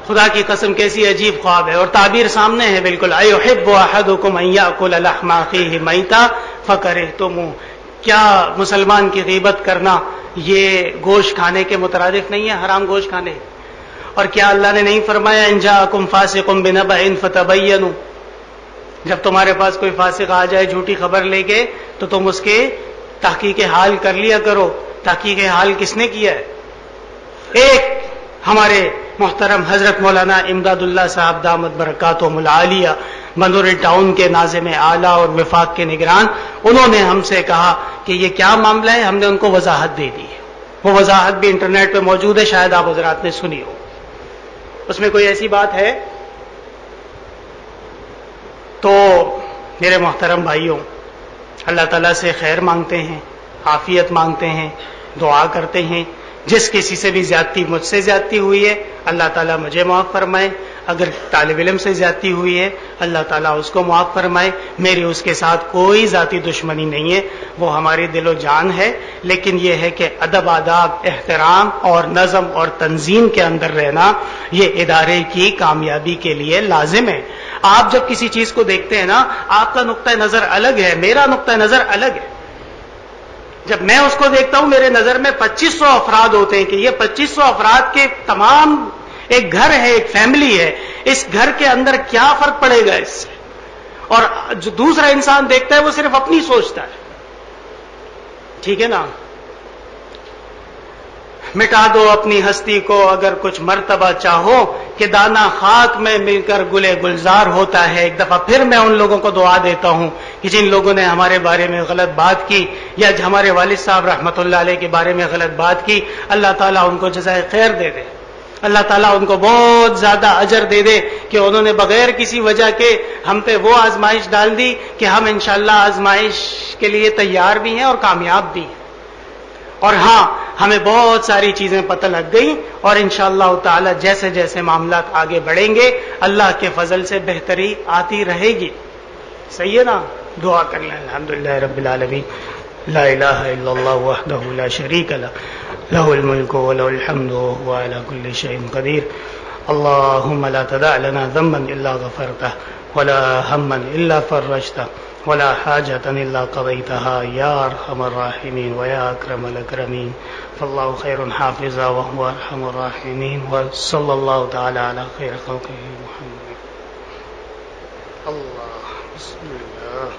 خدا کی قسم کیسی عجیب خواب ہے, اور تعبیر سامنے ہے بالکل. ایحب احدکم ان یاکل لحم اخیہ میتا فکرہتموہ. کیا مسلمان کی غیبت کرنا یہ گوشت کھانے کے مترادف نہیں ہے, حرام گوشت کھانے؟ اور کیا اللہ نے نہیں فرمایا ان جاءکم فاسق بنبأ فتبینوا؟ جب تمہارے پاس کوئی فاسق آ جائے جھوٹی خبر لے کے تو تم اس کے تحقیق حال کر لیا کرو. تحقیق حال کس نے کیا ہے؟ ایک ہمارے محترم حضرت مولانا امداد اللہ صاحب دامت برکاتہم العالیہ بندوری ٹاؤن کے ناظم اعلیٰ اور وفاق کے نگران, انہوں نے ہم سے کہا کہ یہ کیا معاملہ ہے. ہم نے ان کو وضاحت دے دی ہے, وہ وضاحت بھی انٹرنیٹ پہ موجود ہے, شاید آپ حضرات نے سنی ہو. اس میں کوئی ایسی بات ہے تو میرے محترم بھائیوں, اللہ تعالیٰ سے خیر مانگتے ہیں, عافیت مانگتے ہیں, دعا کرتے ہیں. جس کسی سے بھی زیادتی مجھ سے زیادتی ہوئی ہے اللہ تعالیٰ مجھے معاف فرمائے, اگر طالب علم سے زیادتی ہوئی ہے اللہ تعالیٰ اس کو معاف فرمائے. میری اس کے ساتھ کوئی ذاتی دشمنی نہیں ہے, وہ ہماری دل و جان ہے. لیکن یہ ہے کہ ادب, آداب, احترام اور نظم اور تنظیم کے اندر رہنا یہ ادارے کی کامیابی کے لیے لازم ہے. آپ جب کسی چیز کو دیکھتے ہیں نا, آپ کا نقطہ نظر الگ ہے, میرا نقطہ نظر الگ ہے. جب میں اس کو دیکھتا ہوں میرے نظر میں 2500 افراد ہوتے ہیں کہ یہ 2500 افراد کے تمام ایک گھر ہے, ایک فیملی ہے, اس گھر کے اندر کیا فرق پڑے گا اس سے. اور جو دوسرا انسان دیکھتا ہے وہ صرف اپنی سوچتا ہے. ٹھیک ہے نا, مٹا دو اپنی ہستی کو اگر کچھ مرتبہ چاہو, کہ دانہ خاک میں مل کر گلے گلزار ہوتا ہے. ایک دفعہ پھر میں ان لوگوں کو دعا دیتا ہوں کہ جن لوگوں نے ہمارے بارے میں غلط بات کی یا ہمارے والد صاحب رحمۃ اللہ علیہ کے بارے میں غلط بات کی, اللہ تعالیٰ ان کو جزائے خیر دے دے, اللہ تعالیٰ ان کو بہت زیادہ اجر دے دے کہ انہوں نے بغیر کسی وجہ کے ہم پہ وہ آزمائش ڈال دی کہ ہم انشاءاللہ آزمائش کے لیے تیار بھی ہیں اور کامیاب بھی ہیں. اور ہاں, ہمیں بہت ساری چیزیں پتہ لگ گئی اور انشاءاللہ تعالی جیسے جیسے معاملات آگے بڑھیں گے اللہ کے فضل سے بہتری آتی رہے گی. صحیح ہے نا, دعا کر لیں. الحمدللہ رب العالمین, لا الہ الا اللہ وحدہ لا شریک لہ, لہ الملک ولہ الحمد وهو علی کل شیء قدیر. اللہم لا تدع لنا ذنبا الا غفرتہ ولا ہما الا فرجتہ ولا حاجة إلا قضيتها يا أرحم الراحمين ويا أكرم الأكرمين, فالله خير حافظا وهو أرحم الراحمين, وصلى الله تعالى على خير خلقه محمد. الله بسم الله.